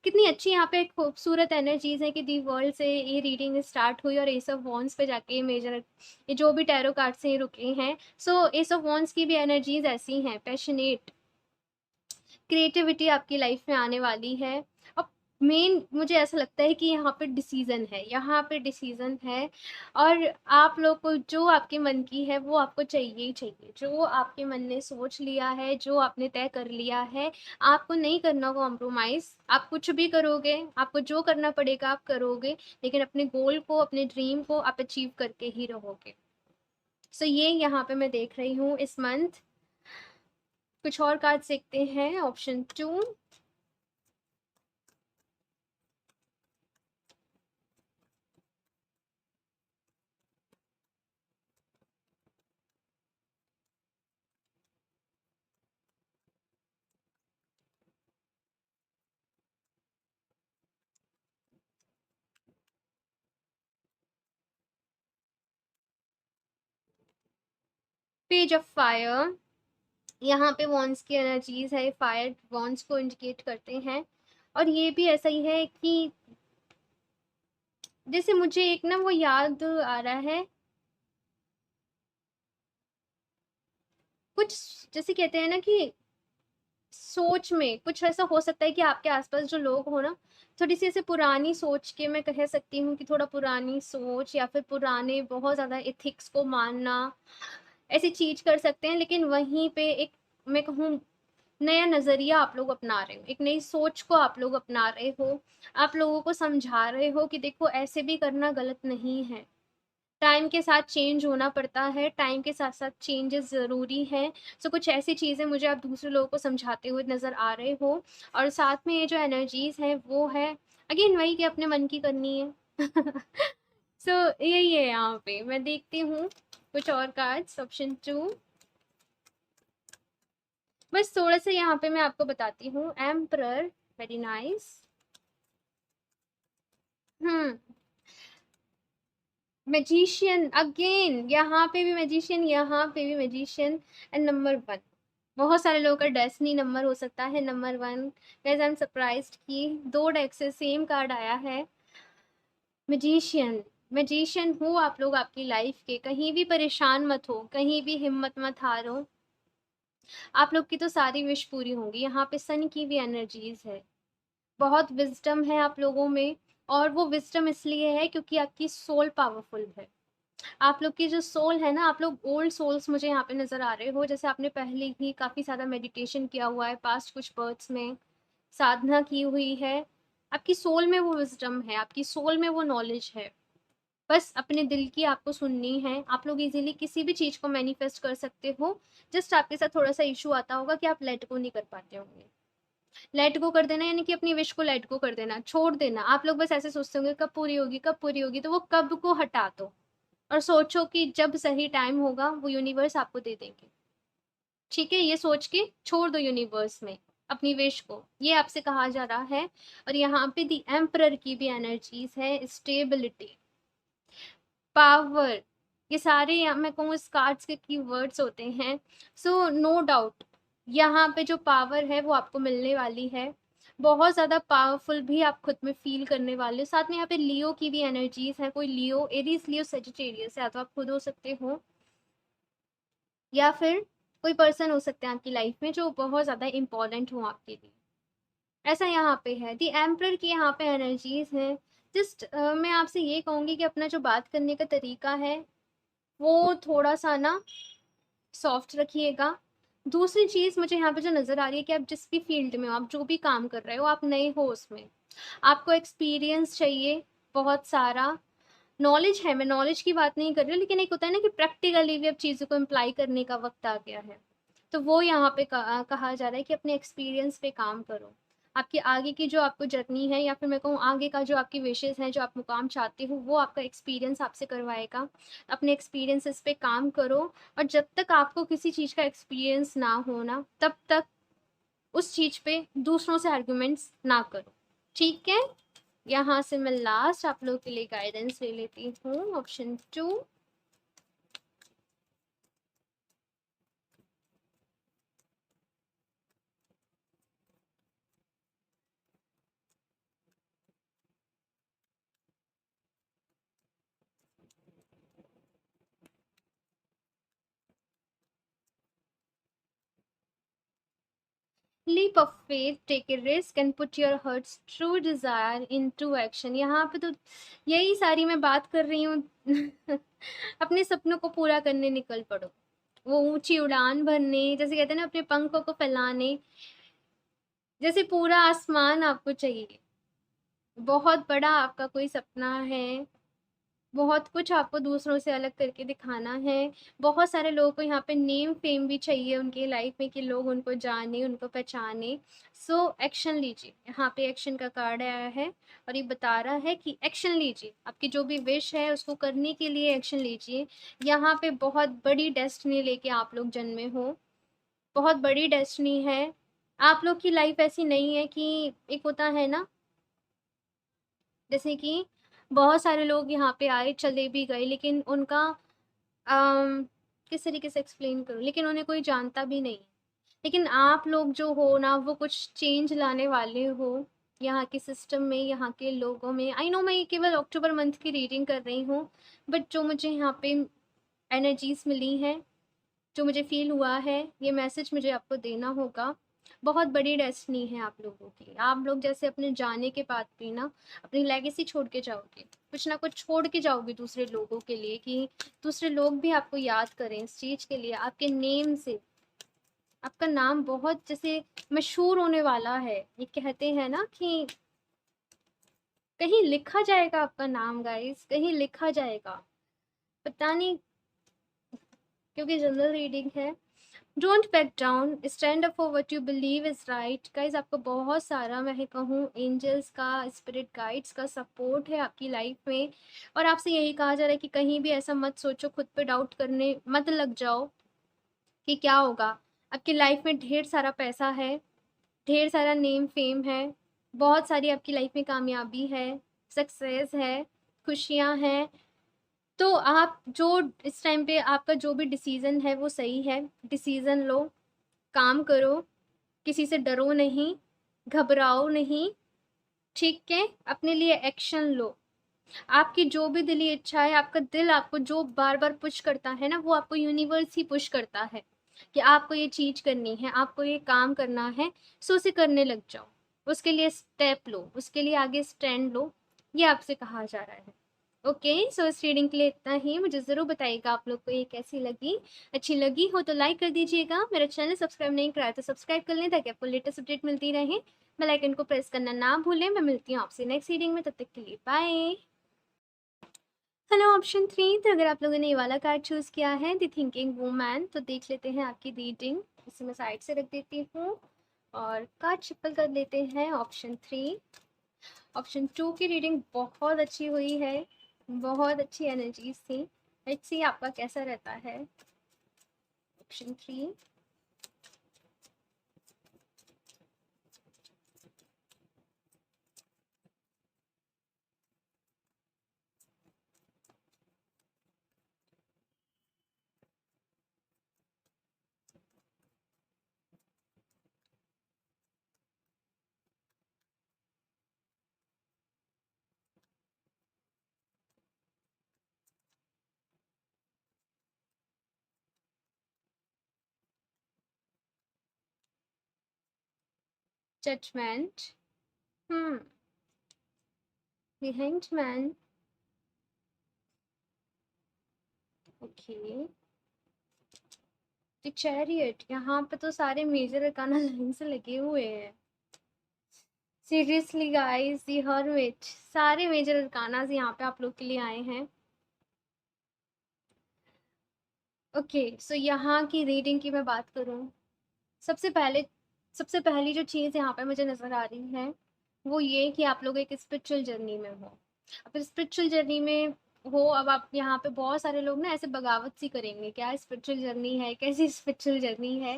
कितनी अच्छी यहाँ पे खूबसूरत एनर्जीज़ है कि दी वर्ल्ड से ये रीडिंग स्टार्ट हुई और एस ऑफ वॉन्ड्स पे जाके मेजर ये जो भी टैरो कार्ड से रुके हैं। सो एस ऑफ वॉन्ड्स की भी एनर्जीज़ ऐसी हैं, पैशनेट, क्रिएटिविटी आपकी लाइफ में आने वाली है। अब मेन मुझे ऐसा लगता है कि यहाँ पे डिसीज़न है और आप लोग को जो आपके मन की है वो आपको चाहिए ही चाहिए। जो आपके मन ने सोच लिया है, जो आपने तय कर लिया है, आपको नहीं करना कॉम्प्रोमाइज़। आप कुछ भी करोगे, आपको जो करना पड़ेगा आप करोगे, लेकिन अपने गोल को, अपने ड्रीम को आप अचीव करके ही रहोगे। सो ये यहाँ पे मैं देख रही हूँ इस मंथ। कुछ और कार्ड्स देखते हैं, ऑप्शन 2। पेज ऑफ फायर, यहाँ पे वॉन्ड्स की एनर्जीज है, फायर वॉन्ड्स को इंडिकेट करते हैं। और ये भी ऐसा ही है कि जैसे मुझे एक ना वो याद आ रहा है, कुछ जैसे कहते हैं ना कि सोच में कुछ ऐसा हो सकता है कि आपके आसपास जो लोग हो ना, थोड़ी सी ऐसे पुरानी सोच के, मैं कह सकती हूँ कि थोड़ा पुरानी सोच या फिर पुराने बहुत ज़्यादा एथिक्स को मानना, ऐसी चीज कर सकते हैं। लेकिन वहीं पे एक, मैं कहूँ, नया नज़रिया आप लोग अपना रहे हो, एक नई सोच को आप लोग अपना रहे हो। आप लोगों को समझा रहे हो कि देखो ऐसे भी करना गलत नहीं है। टाइम के साथ चेंज होना पड़ता है, टाइम के साथ-साथ चेंजेस ज़रूरी हैं। सो कुछ ऐसी चीज़ें मुझे आप दूसरे लोगों को समझाते हुए नज़र आ रहे हो। और साथ में ये जो एनर्जीज़ हैं वो है अगेन वही कि अपने मन की करनी है। सो यही है यहाँ पे। मैं देखती हूँ कुछ और कार्ड्स, ऑप्शन 2। बस थोड़ा-सा यहाँ पे मैं आपको बताती हूँ, एम्परर, वेरी नाइस। हुँ, मैजिशियन अगेन, यहाँ पे भी मैजिशियन, यहाँ पे भी मैजिशियन एंड नंबर 1। बहुत सारे लोगों का डेस्टिनी नंबर हो सकता है number 1। Guys I am surprised कि 2 डेक से सेम कार्ड आया है, मैजिशियन। मैजिशियन हो आप लोग आपकी लाइफ के, कहीं भी परेशान मत हो, कहीं भी हिम्मत मत हारो। आप लोग की तो सारी विश पूरी होंगी। यहाँ पे सन की भी एनर्जीज़ है। बहुत विज़डम है आप लोगों में और वो विज़डम इसलिए है क्योंकि आपकी सोल पावरफुल है। आप लोग की जो सोल है ना, आप लोग ओल्ड सोल्स मुझे यहाँ पे नज़र आ रहे हो। जैसे आपने पहले ही काफ़ी ज़्यादा मेडिटेशन किया हुआ है, पास्ट कुछ बर्थ्स में साधना की हुई है। आपकी सोल में वो विज़डम है, आपकी सोल में वो नॉलेज है। बस अपने दिल की आपको सुननी है। आप लोग इज़िली किसी भी चीज़ को मैनिफेस्ट कर सकते हो। जस्ट आपके साथ थोड़ा-सा इश्यू आता होगा कि आप लेट गो नहीं कर पाते होंगे। लेट गो कर देना यानी कि अपनी विश को लेट गो कर देना, छोड़ देना। आप लोग बस ऐसे सोचते होंगे कब पूरी होगी, कब पूरी होगी? तो वो कब को हटा दो और सोचो कि जब सही टाइम होगा वो यूनिवर्स आपको दे देंगे। ठीक है? ये सोच के छोड़ दो यूनिवर्स में अपनी विश को। ये आपसे कहा जा रहा है। और यहाँ पे द एम्परर की भी एनर्जीज़ है, स्टेबिलिटी, पावर, ये सारे मैं कहूँ इस कार्ड्स के कीवर्ड्स होते हैं। सो नो डाउट यहाँ पे जो पावर है वो आपको मिलने वाली है। बहुत ज़्यादा पावरफुल भी आप खुद में फ़ील करने वाले हो। साथ में यहाँ पे लियो की भी एनर्जीज़ हैं। कोई लियो, एरीज़, लियो, सजिटेरियस, या तो आप खुद हो सकते हो या फिर कोई पर्सन हो सकते हैं आपकी लाइफ में जो बहुत ज़्यादा इम्पोर्टेंट हो आपके लिए। ऐसा यहाँ पे है। द एम्परर की यहाँ पे एनर्जीज़ हैं। जस्ट मैं आपसे ये कहूँगी कि अपना जो बात करने का तरीका है वो थोड़ा-सा ना सॉफ्ट रखिएगा। दूसरी चीज़ मुझे यहाँ पे जो नज़र आ रही है कि आप जिस भी फ़ील्ड में हो, आप जो भी काम कर रहे हो, आप नए हो उसमें। आपको एक्सपीरियंस चाहिए बहुत सारा। नॉलेज है, मैं नॉलेज की बात नहीं कर रही हूँ, लेकिन एक होता है ना कि प्रैक्टिकली भी अब चीज़ों को इम्प्लाई करने का वक़्त आ गया है। तो वो यहाँ पे कहा जा रहा है कि अपने एक्सपीरियंस पे काम करो। आपकी आगे की जो आपको जर्नी है या फिर मैं कहूँ आगे का जो आपकी विशेज़ हैं, जो आप मुकाम चाहते हो, वो आपका एक्सपीरियंस आपसे करवाएगा। अपने एक्सपीरियंसेस पे काम करो और जब तक आपको किसी चीज़ का एक्सपीरियंस ना हो ना, तब तक उस चीज़ पे दूसरों से आर्गुमेंट्स ना करो। ठीक है? यहाँ से मैं लास्ट आप लोग के लिए गाइडेंस ले लेती हूँ, option 2। Leap of faith, take a risk and put your heart's true desire into action. यहाँ पे तो यही सारी मैं बात कर रही हूँ। अपने सपनों को पूरा करने निकल पड़ो। वो ऊंची उड़ान भरने, जैसे कहते हैं ना, अपने पंखों को फैलाने, जैसे पूरा आसमान आपको चाहिए। बहुत बड़ा आपका कोई सपना है, बहुत कुछ आपको दूसरों से अलग करके दिखाना है। बहुत सारे लोगों को यहाँ पे नेम फेम भी चाहिए उनकी लाइफ में कि लोग उनको जाने, उनको पहचाने। सो एक्शन लीजिए। यहाँ पे एक्शन का कार्ड आया है और ये बता रहा है कि एक्शन लीजिए। आपकी जो भी विश है उसको करने के लिए एक्शन लीजिए। यहाँ पे बहुत बड़ी डेस्टिनी लेके आप लोग जन्मे हो। बहुत बड़ी डेस्टिनी है। आप लोग की लाइफ ऐसी नहीं है कि एक होता है ना, जैसे कि बहुत सारे लोग यहाँ पे आए, चले भी गए, लेकिन उनका अम, किस तरीके से एक्सप्लेन करूँ, लेकिन उन्हें कोई जानता भी नहीं। लेकिन आप लोग जो हो ना, वो कुछ चेंज लाने वाले हो यहाँ के सिस्टम में, यहाँ के लोगों में। आई नो मैं ये केवल अक्टूबर मंथ की रीडिंग कर रही हूँ, बट जो मुझे यहाँ पे एनर्जीज मिली हैं, जो मुझे फ़ील हुआ है, ये मैसेज मुझे आपको देना होगा। बहुत बड़ी डेस्टिनी है आप लोगों की। आप लोग जैसे अपने जाने के बाद भी ना अपनी लेगेसी छोड़ के जाओगे। कुछ ना कुछ छोड़ के जाओगे दूसरे लोगों के लिए, कि दूसरे लोग भी आपको याद करें इस चीज़ के लिए। आपके नेम से आपका नाम बहुत जैसे मशहूर होने वाला है। ये कहते हैं ना कि कहीं लिखा जाएगा आपका नाम गाइस, कहीं लिखा जाएगा। पता नहीं, क्योंकि जनरल रीडिंग है। Don't back down, stand up for what you believe is right. Guys आपको बहुत सारा, मैं कहूँ, एंजल्स का, स्पिरिट गाइड्स का सपोर्ट है आपकी लाइफ में। और आपसे यही कहा जा रहा है कि कहीं भी ऐसा मत सोचो, खुद पे डाउट करने मत लग जाओ कि क्या होगा। आपकी लाइफ में ढेर सारा पैसा है, ढेर सारा नेम फेम है, बहुत सारी आपकी लाइफ में कामयाबी है, सक्सेस है, खुशियाँ हैं। तो आप जो इस टाइम पे आपका जो भी डिसीज़न है वो सही है। डिसीज़न लो, काम करो, किसी से डरो नहीं, घबराओ नहीं, ठीक है? अपने लिए एक्शन लो। आपकी जो भी दिली इच्छा है, आपका दिल आपको जो बार-बार पुश करता है ना, वो आपको यूनिवर्स ही पुश करता है कि आपको ये चीज़ करनी है, आपको ये काम करना है, सो उसे करने लग जाओ। उसके लिए स्टेप लो, उसके लिए आगे स्टैंड लो, ये आपसे कहा जा रहा है। ओके, सो इस रीडिंग के लिए इतना ही। मुझे ज़रूर बताइएगा आप लोग को ये कैसी लगी। अच्छी लगी हो तो लाइक कर दीजिएगा। मेरा चैनल सब्सक्राइब नहीं करा है तो सब्सक्राइब कर लें ताकि आपको लेटेस्ट अपडेट मिलती रहे। बेल आइकन को प्रेस करना ना भूलें। मैं मिलती हूँ आपसे नेक्स्ट रीडिंग में, तब तक के लिए बाय। हेलो ऑप्शन 3, तो अगर आप लोगों ने ये वाला कार्ड चूज़ किया है द थिंकिंग वूमन, तो देख लेते हैं आपकी रीडिंग। इसे मैं साइड से रख देती हूँ और कार्ड शफल कर लेते हैं। ऑप्शन 3, ऑप्शन 2 की रीडिंग बहुत अच्छी हुई है, बहुत अच्छी एनर्जीज थी। लेट्स सी आपका कैसा रहता है। Option 3, judgement, hmm, the hanged man, okay, the chariot. यहाँ पे तो सारे मेजर अरकाना लाइन से लगे हुए हैं। सीरियसली गाइस, दी हर्मिट, सारे मेजर अरकानास यहाँ पे आप लोग के लिए आए हैं। ओके, सो यहाँ की रीडिंग की मैं बात करूँ, सबसे पहले सबसे पहली जो चीज़ यहाँ पे मुझे नज़र आ रही है वो ये कि आप लोग एक स्पिरिचुअल जर्नी में हो। अब स्पिरिचुअल जर्नी में हो, अब आप यहाँ पे बहुत सारे लोग ना ऐसे बगावत सी करेंगे, क्या स्पिरिचुअल जर्नी है, कैसी स्पिरिचुअल जर्नी है,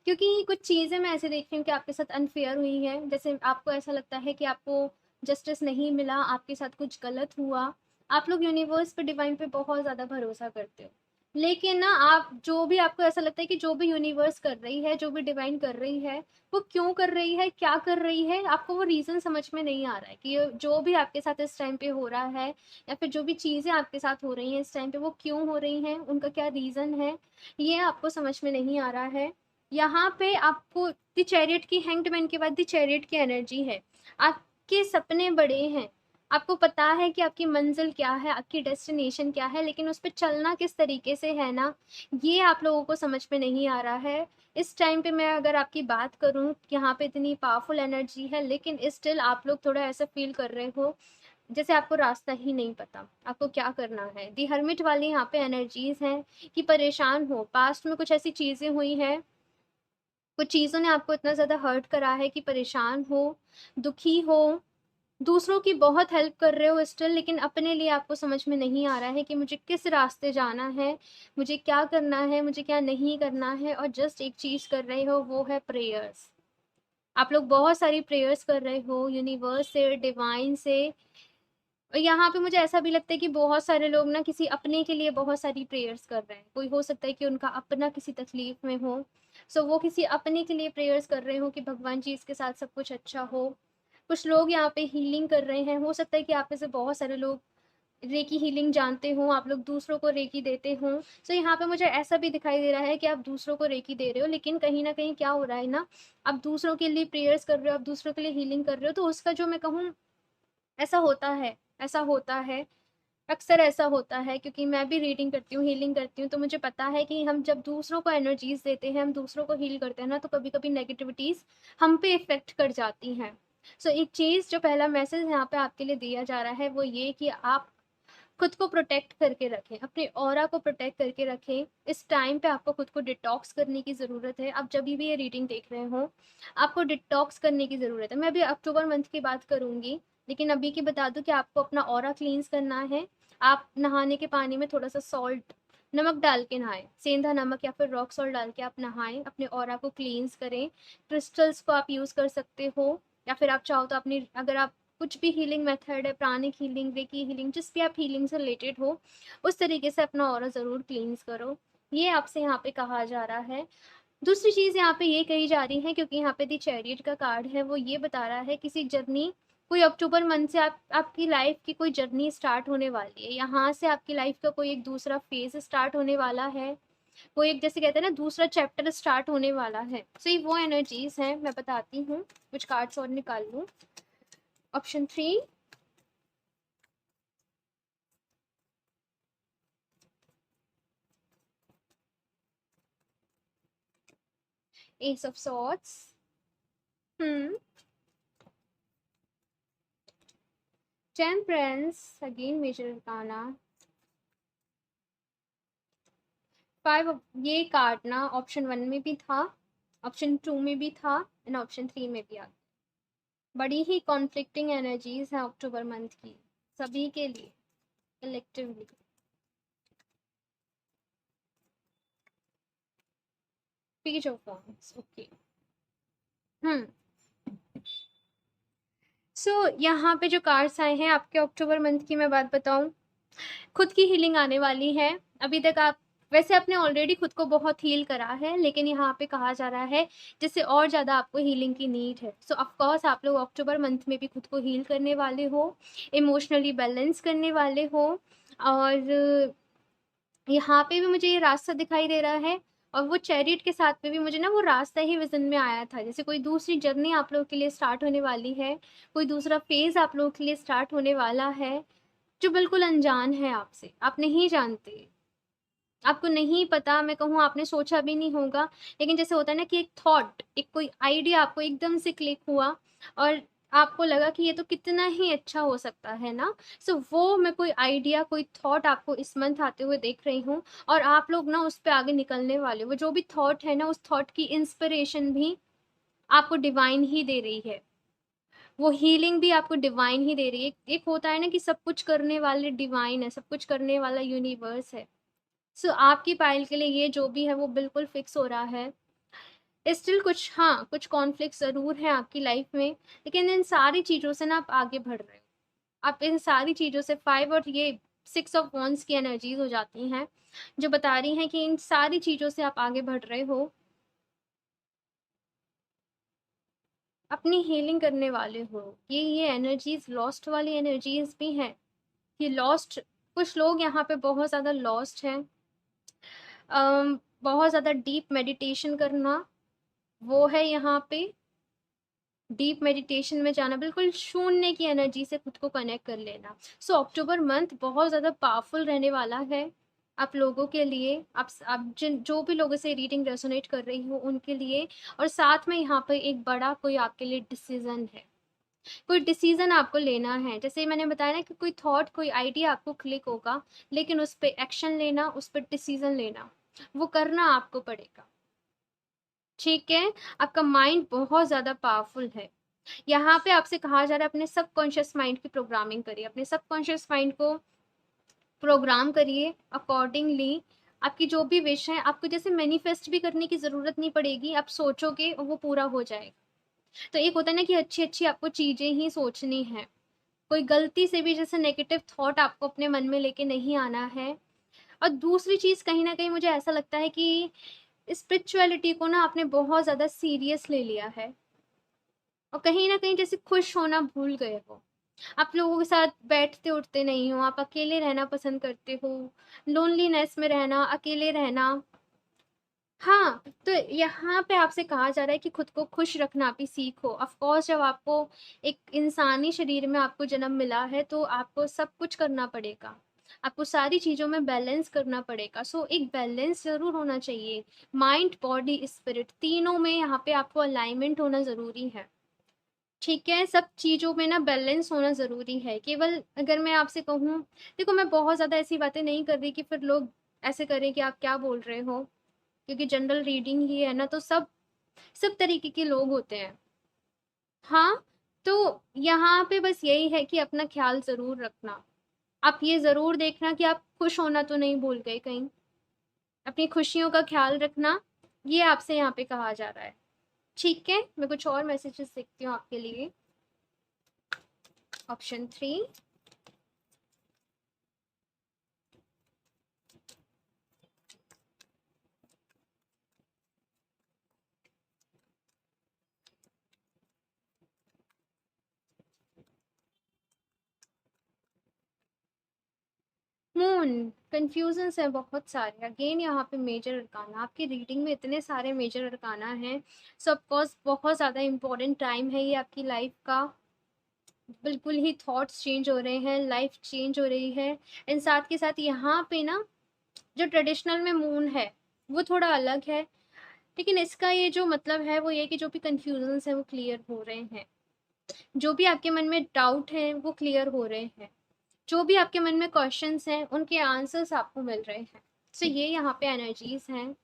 क्योंकि कुछ चीज़ें मैं ऐसे देख रही हूँ कि आपके साथ अनफेयर हुई हैं। जैसे आपको ऐसा लगता है कि आपको जस्टिस नहीं मिला, आपके साथ कुछ गलत हुआ। आप लोग यूनिवर्स पे, डिवाइन पे बहुत ज़्यादा भरोसा करते हो, लेकिन ना आप जो भी, आपको ऐसा लगता है कि जो भी यूनिवर्स कर रही है, जो भी डिवाइन कर रही है, वो क्यों कर रही है, क्या कर रही है, आपको वो रीज़न समझ में नहीं आ रहा है कि जो भी आपके साथ इस टाइम पे हो रहा है, या फिर जो भी चीज़ें आपके साथ हो रही हैं इस टाइम पे, वो क्यों हो रही हैं, उनका क्या रीज़न है, ये आपको समझ में नहीं आ रहा है। यहाँ पे आपको द चैरियट की, हैंग्ड मैन के बाद द चैरियट की एनर्जी है। आपके सपने बड़े हैं, आपको पता है कि आपकी मंजिल क्या है, आपकी डेस्टिनेशन क्या है, लेकिन उस पर चलना किस तरीके से है ना, ये आप लोगों को समझ में नहीं आ रहा है। इस टाइम पे मैं अगर आपकी बात करूँ, यहाँ पे इतनी पावरफुल एनर्जी है, लेकिन स्टिल आप लोग थोड़ा ऐसा फील कर रहे हो जैसे आपको रास्ता ही नहीं पता, आपको क्या करना है। दी हर्मिट वाली यहाँ पे एनर्जीज हैं कि परेशान हो, पास्ट में कुछ ऐसी चीज़ें हुई हैं, कुछ चीज़ों ने आपको इतना ज़्यादा हर्ट करा है कि परेशान हो, दुखी हो, दूसरों की बहुत हेल्प कर रहे हो स्टिल, लेकिन अपने लिए आपको समझ में नहीं आ रहा है कि मुझे किस रास्ते जाना है, मुझे क्या करना है, मुझे क्या नहीं करना है, और जस्ट एक चीज़ कर रहे हो, वो है प्रेयर्स। आप लोग बहुत सारी प्रेयर्स कर रहे हो यूनिवर्स से, डिवाइन से। और यहाँ पे मुझे ऐसा भी लगता है कि बहुत सारे लोग ना किसी अपने के लिए बहुत सारी प्रेयर्स कर रहे हैं। कोई हो सकता है कि उनका अपना किसी तकलीफ में हो, सो वो किसी अपने के लिए प्रेयर्स कर रहे हो कि भगवान जी इसके साथ सब कुछ अच्छा हो। कुछ लोग यहाँ पे हीलिंग कर रहे हैं, हो सकता है कि आप में से बहुत सारे लोग रेकी हीलिंग जानते हो, आप लोग दूसरों को रेकी देते हो। सो यहाँ पे मुझे ऐसा भी दिखाई दे रहा है कि आप दूसरों को रेकी दे रहे हो, लेकिन कहीं ना कहीं क्या हो रहा है ना, आप दूसरों के लिए प्रेयर्स कर रहे हो, आप दूसरों के लिए हीलिंग कर रहे हो, तो उसका जो मैं कहूँ, ऐसा होता है, ऐसा होता है, अक्सर ऐसा होता है, क्योंकि मैं भी रीडिंग करती हूँ, हीलिंग करती हूँ, तो मुझे पता है कि हम जब दूसरों को एनर्जीज देते हैं, हम दूसरों को हील करते हैं ना, तो कभी कभी नेगेटिविटीज़ हम पे इफेक्ट कर जाती हैं। सो एक चीज़, जो पहला मैसेज यहाँ पे आपके लिए दिया जा रहा है वो ये कि आप खुद को प्रोटेक्ट करके रखें, अपने ऑरा को प्रोटेक्ट करके रखें। इस टाइम पे आपको खुद को डिटॉक्स करने की ज़रूरत है। आप जब भी ये रीडिंग देख रहे हो, आपको डिटॉक्स करने की ज़रूरत है। मैं अभी अक्टूबर मंथ की बात करूँगी, लेकिन अभी की बता दूँ कि आपको अपना ऑरा क्लींस करना है। आप नहाने के पानी में थोड़ा सा सॉल्ट, नमक डाल के नहाएं, सेंधा नमक या फिर रॉक सॉल्ट डाल के आप नहाएं, अपने ऑरा को क्लींस करें। क्रिस्टल्स को आप यूज़ कर सकते हो, या फिर आप चाहो तो अपनी, अगर आप कुछ भी हीलिंग मेथड है, प्राणिक हीलिंग, रेकी हीलिंग, जिस भी आप हीलिंग से रिलेटेड हो, उस तरीके से अपना ऑरा ज़रूर क्लींस करो। ये आपसे यहाँ पे कहा जा रहा है। दूसरी चीज़ यहाँ पे ये कही जा रही है, क्योंकि यहाँ पे दी चैरियट का कार्ड है, वो ये बता रहा है किसी जर्नी, कोई अक्टूबर मंथ से आपकी लाइफ की कोई जर्नी स्टार्ट होने वाली है। यहाँ से आपकी लाइफ का कोई एक दूसरा फेज स्टार्ट होने वाला है, कोई एक, जैसे कहते हैं ना, दूसरा चैप्टर स्टार्ट होने वाला है। सो ये वो एनर्जीज हैं, मैं बताती हूँ, कुछ कार्ड्स और निकाल लूँ। Option 3, ace of swords, hmm, temperance again major arcana. 5 ये कार्ड ना ऑप्शन 1 में भी था, ऑप्शन 2 में भी था एंड ऑप्शन 3 में भी आ गया। बड़ी ही कॉन्फ्लिक्टिंग एनर्जीज हैं अक्टूबर मंथ की सभी के लिए collectively. Page of wands, okay. Hmm so यहाँ पे जो कार्ड्स आए हैं आपके अक्टूबर मंथ की, मैं बात बताऊं, खुद की हीलिंग आने वाली है। अभी तक आप वैसे आपने ऑलरेडी खुद को बहुत हील करा है, लेकिन यहाँ पे कहा जा रहा है जिससे और ज़्यादा आपको हीलिंग की नीड है। सो ऑफ कोर्स आप लोग अक्टूबर मंथ में भी खुद को हील करने वाले हो, इमोशनली बैलेंस करने वाले हो। और यहाँ पे भी मुझे ये रास्ता दिखाई दे रहा है, और वो चैरिट के साथ में भी मुझे ना वो रास्ता ही विजन में आया था, जैसे कोई दूसरी जर्नी आप लोगों के लिए स्टार्ट होने वाली है, कोई दूसरा फेज आप लोगों के लिए स्टार्ट होने वाला है जो बिल्कुल अनजान है आपसे, आप नहीं जानते, आपको नहीं पता। मैं कहूँ आपने सोचा भी नहीं होगा, लेकिन जैसे होता है ना कि एक थॉट, एक कोई आइडिया आपको एकदम से क्लिक हुआ और आपको लगा कि ये तो कितना ही अच्छा हो सकता है ना। सो वो मैं कोई आइडिया, कोई थॉट आपको इस मंथ आते हुए देख रही हूँ, और आप लोग ना उस पर आगे निकलने वाले हो। वो जो भी थॉट है ना, उस थॉट की इंस्पिरेशन भी आपको डिवाइन ही दे रही है, वो हीलिंग भी आपको डिवाइन ही दे रही है। एक होता है ना कि सब कुछ करने वाले डिवाइन है, सब कुछ करने वाला यूनिवर्स है। सो आपकी पायल के लिए ये जो भी है वो बिल्कुल फिक्स हो रहा है। स्टिल कुछ, हाँ, कुछ कॉन्फ्लिक्ट ज़रूर है आपकी लाइफ में, लेकिन इन सारी चीज़ों से ना आप आगे बढ़ रहे हो। आप इन सारी चीज़ों से 5 और ये 6 ऑफ वॉन्ड्स की एनर्जीज हो जाती हैं, जो बता रही हैं कि इन सारी चीज़ों से आप आगे बढ़ रहे हो, अपनी हीलिंग करने वाले हो। ये एनर्जीज लॉस्ट वाली एनर्जीज भी हैं, कि लॉस्ट, कुछ लोग यहाँ पे बहुत ज़्यादा लॉस्ट हैं। बहुत ज़्यादा डीप मेडिटेशन करना, वो है यहाँ पे। डीप मेडिटेशन में जाना, बिल्कुल शून्य की एनर्जी से खुद को कनेक्ट कर लेना। सो अक्टूबर मंथ बहुत ज़्यादा पावरफुल रहने वाला है आप लोगों के लिए। आप जिन जो भी लोगों से रीडिंग रेजोनेट कर रही हो उनके लिए। और साथ में यहाँ पे एक बड़ा कोई आपके लिए डिसीजन है, कोई डिसीजन आपको लेना है। जैसे मैंने बताया ना कि कोई थॉट, कोई आइडिया आपको क्लिक होगा, लेकिन उस पर एक्शन लेना, उस पर डिसीजन लेना, वो करना आपको पड़ेगा। ठीक है, आपका माइंड बहुत ज़्यादा पावरफुल है। यहाँ पे आपसे कहा जा रहा है अपने सबकॉन्शियस माइंड की प्रोग्रामिंग करिए, अपने सबकॉन्शियस माइंड को प्रोग्राम करिए अकॉर्डिंगली। आपकी जो भी विश है, आपको जैसे मैनिफेस्ट भी करने की ज़रूरत नहीं पड़ेगी, आप सोचोगे और वो पूरा हो जाएगा। तो एक होता है ना कि अच्छी अच्छी आपको चीज़ें ही सोचनी है, कोई गलती से भी जैसे नेगेटिव थॉट आपको अपने मन में लेके नहीं आना है। और दूसरी चीज़, कहीं ना कहीं मुझे ऐसा लगता है कि स्पिरिचुअलिटी को ना आपने बहुत ज़्यादा सीरियस ले लिया है, और कहीं न कहीं जैसे खुश होना भूल गए हो। आप लोगों के साथ बैठते उठते नहीं हो, आप अकेले रहना पसंद करते हो, लोनलीनेस में रहना, अकेले रहना। हाँ, तो यहाँ पे आपसे कहा जा रहा है कि खुद को खुश रखना भी सीखो। ऑफ कोर्स जब आपको एक इंसानी शरीर में आपको जन्म मिला है, तो आपको सब कुछ करना पड़ेगा। आपको सारी चीज़ों में बैलेंस करना पड़ेगा। सो एक बैलेंस ज़रूर होना चाहिए। माइंड, बॉडी, स्पिरिट तीनों में यहाँ पे आपको अलाइनमेंट होना ज़रूरी है। ठीक है, सब चीज़ों में ना बैलेंस होना ज़रूरी है। केवल अगर मैं आपसे कहूँ, देखो मैं बहुत ज़्यादा ऐसी बातें नहीं कर रही कि फिर लोग ऐसे करें कि आप क्या बोल रहे हो, क्योंकि जनरल रीडिंग ही है ना, तो सब सब तरीके के लोग होते हैं। हाँ, तो यहाँ पे बस यही है कि अपना ख्याल ज़रूर रखना। आप ये ज़रूर देखना कि आप खुश होना तो नहीं भूल गए कहीं, अपनी खुशियों का ख्याल रखना, ये आपसे यहाँ पे कहा जा रहा है। ठीक है, मैं कुछ और मैसेजेस देखती हूँ आपके लिए। Option 3, moon. कंफ्यूजन्स हैं बहुत सारे। अगेन यहाँ पे मेजर अरकाना, आपकी रीडिंग में इतने सारे मेजर अरकाना हैं। सो ऑफकोर्स बहुत ज़्यादा इम्पोर्टेंट टाइम है ये आपकी लाइफ का। बिल्कुल ही थॉट्स चेंज हो रहे हैं, लाइफ चेंज हो रही है। एंड साथ के साथ यहाँ पे ना जो ट्रेडिशनल में मून है वो थोड़ा अलग है, लेकिन इसका ये जो मतलब है वो ये कि जो भी कंफ्यूजन्स हैं वो क्लियर हो रहे हैं। जो भी आपके मन में डाउट हैं वो क्लियर हो रहे हैं, जो भी आपके मन में क्वेश्चंस हैं उनके आंसर्स आपको मिल रहे हैं। सो ये यहाँ पे एनर्जीज हैं।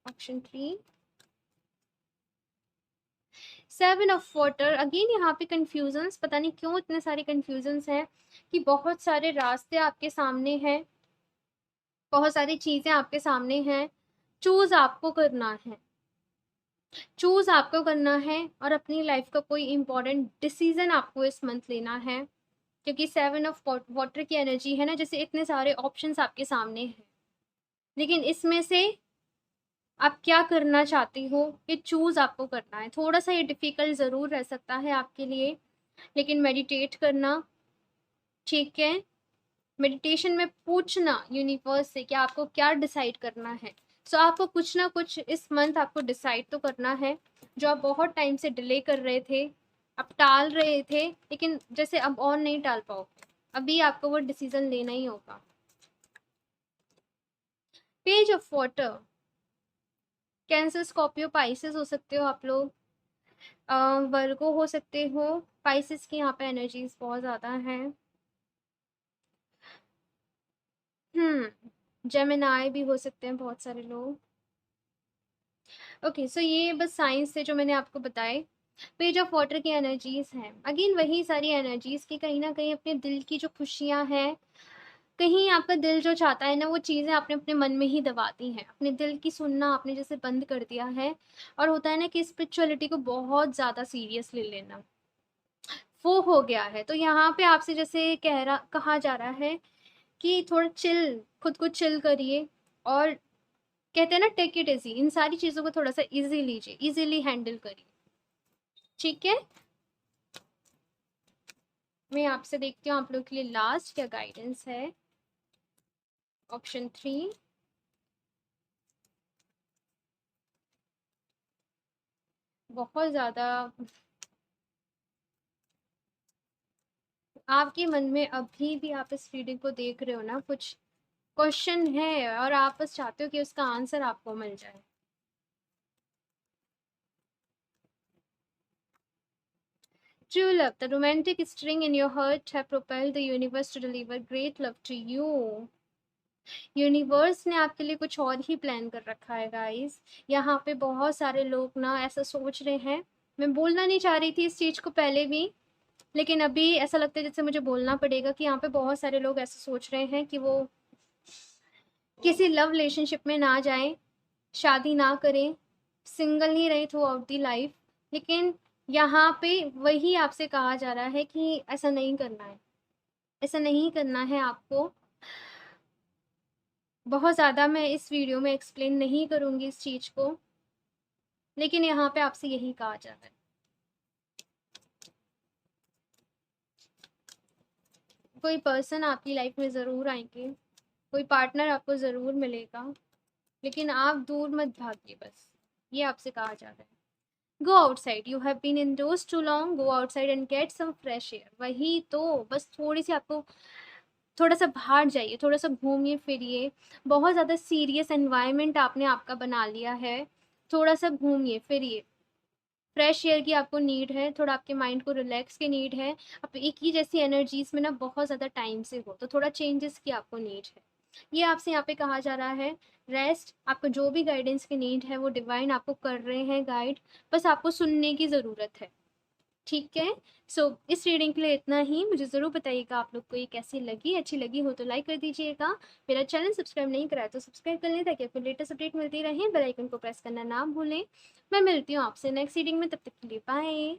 Option 3, 7 of water. अगेन यहाँ पे कंफ्यूजन्स, पता नहीं क्यों इतने सारे कंफ्यूजन्स हैं कि बहुत सारे रास्ते आपके सामने हैं, बहुत सारी चीज़ें आपके सामने हैं। चूज आपको करना है, चूज आपको करना है और अपनी लाइफ का कोई इंपॉर्टेंट डिसीजन आपको इस मंथ लेना है, क्योंकि 7 ऑफ वाटर की एनर्जी है ना, जैसे इतने सारे ऑप्शंस आपके सामने हैं, लेकिन इसमें से आप क्या करना चाहती हो ये चूज आपको करना है। थोड़ा सा ये डिफिकल्ट ज़रूर रह सकता है आपके लिए, लेकिन मेडिटेट करना, ठीक है, मेडिटेशन में पूछना यूनिवर्स से कि आपको क्या डिसाइड करना है। सो आपको कुछ ना कुछ इस मंथ आपको डिसाइड तो करना है, जो आप बहुत टाइम से डिले कर रहे थे, आप टाल रहे थे, लेकिन जैसे अब और नहीं टाल पाओगे, अभी आपको वो डिसीजन लेना ही होगा। Page of water, cancer, Scorpio, Pisces हो सकते हो आप लोग, वर्गो हो सकते हो। पाइसेस की यहाँ पे एनर्जीज बहुत ज़्यादा हैं। जेमिनाई भी हो सकते हैं बहुत सारे लोग। ओके, सो ये बस साइंस से जो मैंने आपको बताए। पेज ऑफ वाटर की एनर्जीज हैं, अगेन वही सारी एनर्जीज की कहीं ना कहीं अपने दिल की जो खुशियाँ हैं, कहीं आपका दिल जो चाहता है ना वो चीज़ें आपने अपने मन में ही दबा दी हैं, अपने दिल की सुनना आपने जैसे बंद कर दिया है। और होता है ना कि स्पिरिचुअलिटी को बहुत ज़्यादा सीरियस ले लेना, वो हो गया है। तो यहाँ पे आपसे जैसे कहा जा रहा है कि थोड़ा चिल, खुद को चिल करिए, और कहते हैं ना टेक इट इजी, इन सारी चीज़ों को थोड़ा सा इजी लीजिए, इजीली हैंडल करिए, ठीक है। मैं आपसे देखती हूँ आप लोग के लिए लास्ट क्या गाइडेंस है। ऑप्शन 3, बहुत ज़्यादा आपके मन में अभी भी, आप इस रीडिंग को देख रहे हो ना, कुछ क्वेश्चन है और आप बस चाहते हो कि उसका आंसर आपको मिल जाए। True love, the romantic string in your heart have propelled the universe to deliver great love to you. Universe ने आपके लिए कुछ और ही प्लान कर रखा है गाइस। यहाँ पे बहुत सारे लोग ना ऐसा सोच रहे हैं, मैं बोलना नहीं चाह रही थी इस चीज़ को पहले भी, लेकिन अभी ऐसा लगता है जैसे मुझे बोलना पड़ेगा कि यहाँ पे बहुत सारे लोग ऐसा सोच रहे हैं कि वो किसी लव रिलेशनशिप में ना जाएं, शादी ना करें, सिंगल ही रहे थ्रू आउट दी लाइफ। लेकिन यहाँ पे वही आपसे कहा जा रहा है कि ऐसा नहीं करना है, ऐसा नहीं करना है आपको। बहुत ज़्यादा मैं इस वीडियो में एक्सप्लेन नहीं करूँगी इस चीज़ को, लेकिन यहाँ पे आपसे यही कहा जा रहा है। कोई पर्सन आपकी लाइफ में ज़रूर आएंगे, कोई पार्टनर आपको ज़रूर मिलेगा, लेकिन आप दूर मत भागिए, बस ये आपसे कहा जा रहा है। Go outside, you have been indoors too long, go outside and get some fresh air. वही तो, बस थोड़ी सी आपको, थोड़ा सा बाहर जाइए, थोड़ा सा घूमिए फिरिए। बहुत ज़्यादा सीरियस एनवायरनमेंट आपने आपका बना लिया है, थोड़ा सा घूमिए फिरिए। फ्रेश एयर की आपको नीड है, थोड़ा आपके माइंड को रिलैक्स की नीड है। आप एक ही जैसी एनर्जीज में ना बहुत ज़्यादा टाइम से हो, तो थोड़ा चेंजेस की आपको नीड है, ये आपसे यहाँ पे कहा जा रहा है। रेस्ट, आपको जो भी गाइडेंस की नीड है वो डिवाइन आपको कर रहे हैं गाइड, बस आपको सुनने की ज़रूरत है, ठीक है। सो इस रीडिंग के लिए इतना ही। मुझे ज़रूर बताइएगा आप लोग को ये कैसी लगी, अच्छी लगी हो तो लाइक कर दीजिएगा, मेरा चैनल सब्सक्राइब नहीं करा है तो सब्सक्राइब कर लें ताकि आपको लेटेस्ट अपडेट मिलती रहे। बेल आइकन को प्रेस करना ना भूलें। मैं मिलती हूँ आपसे नेक्स्ट रीडिंग में, तब तक के लिए बाय।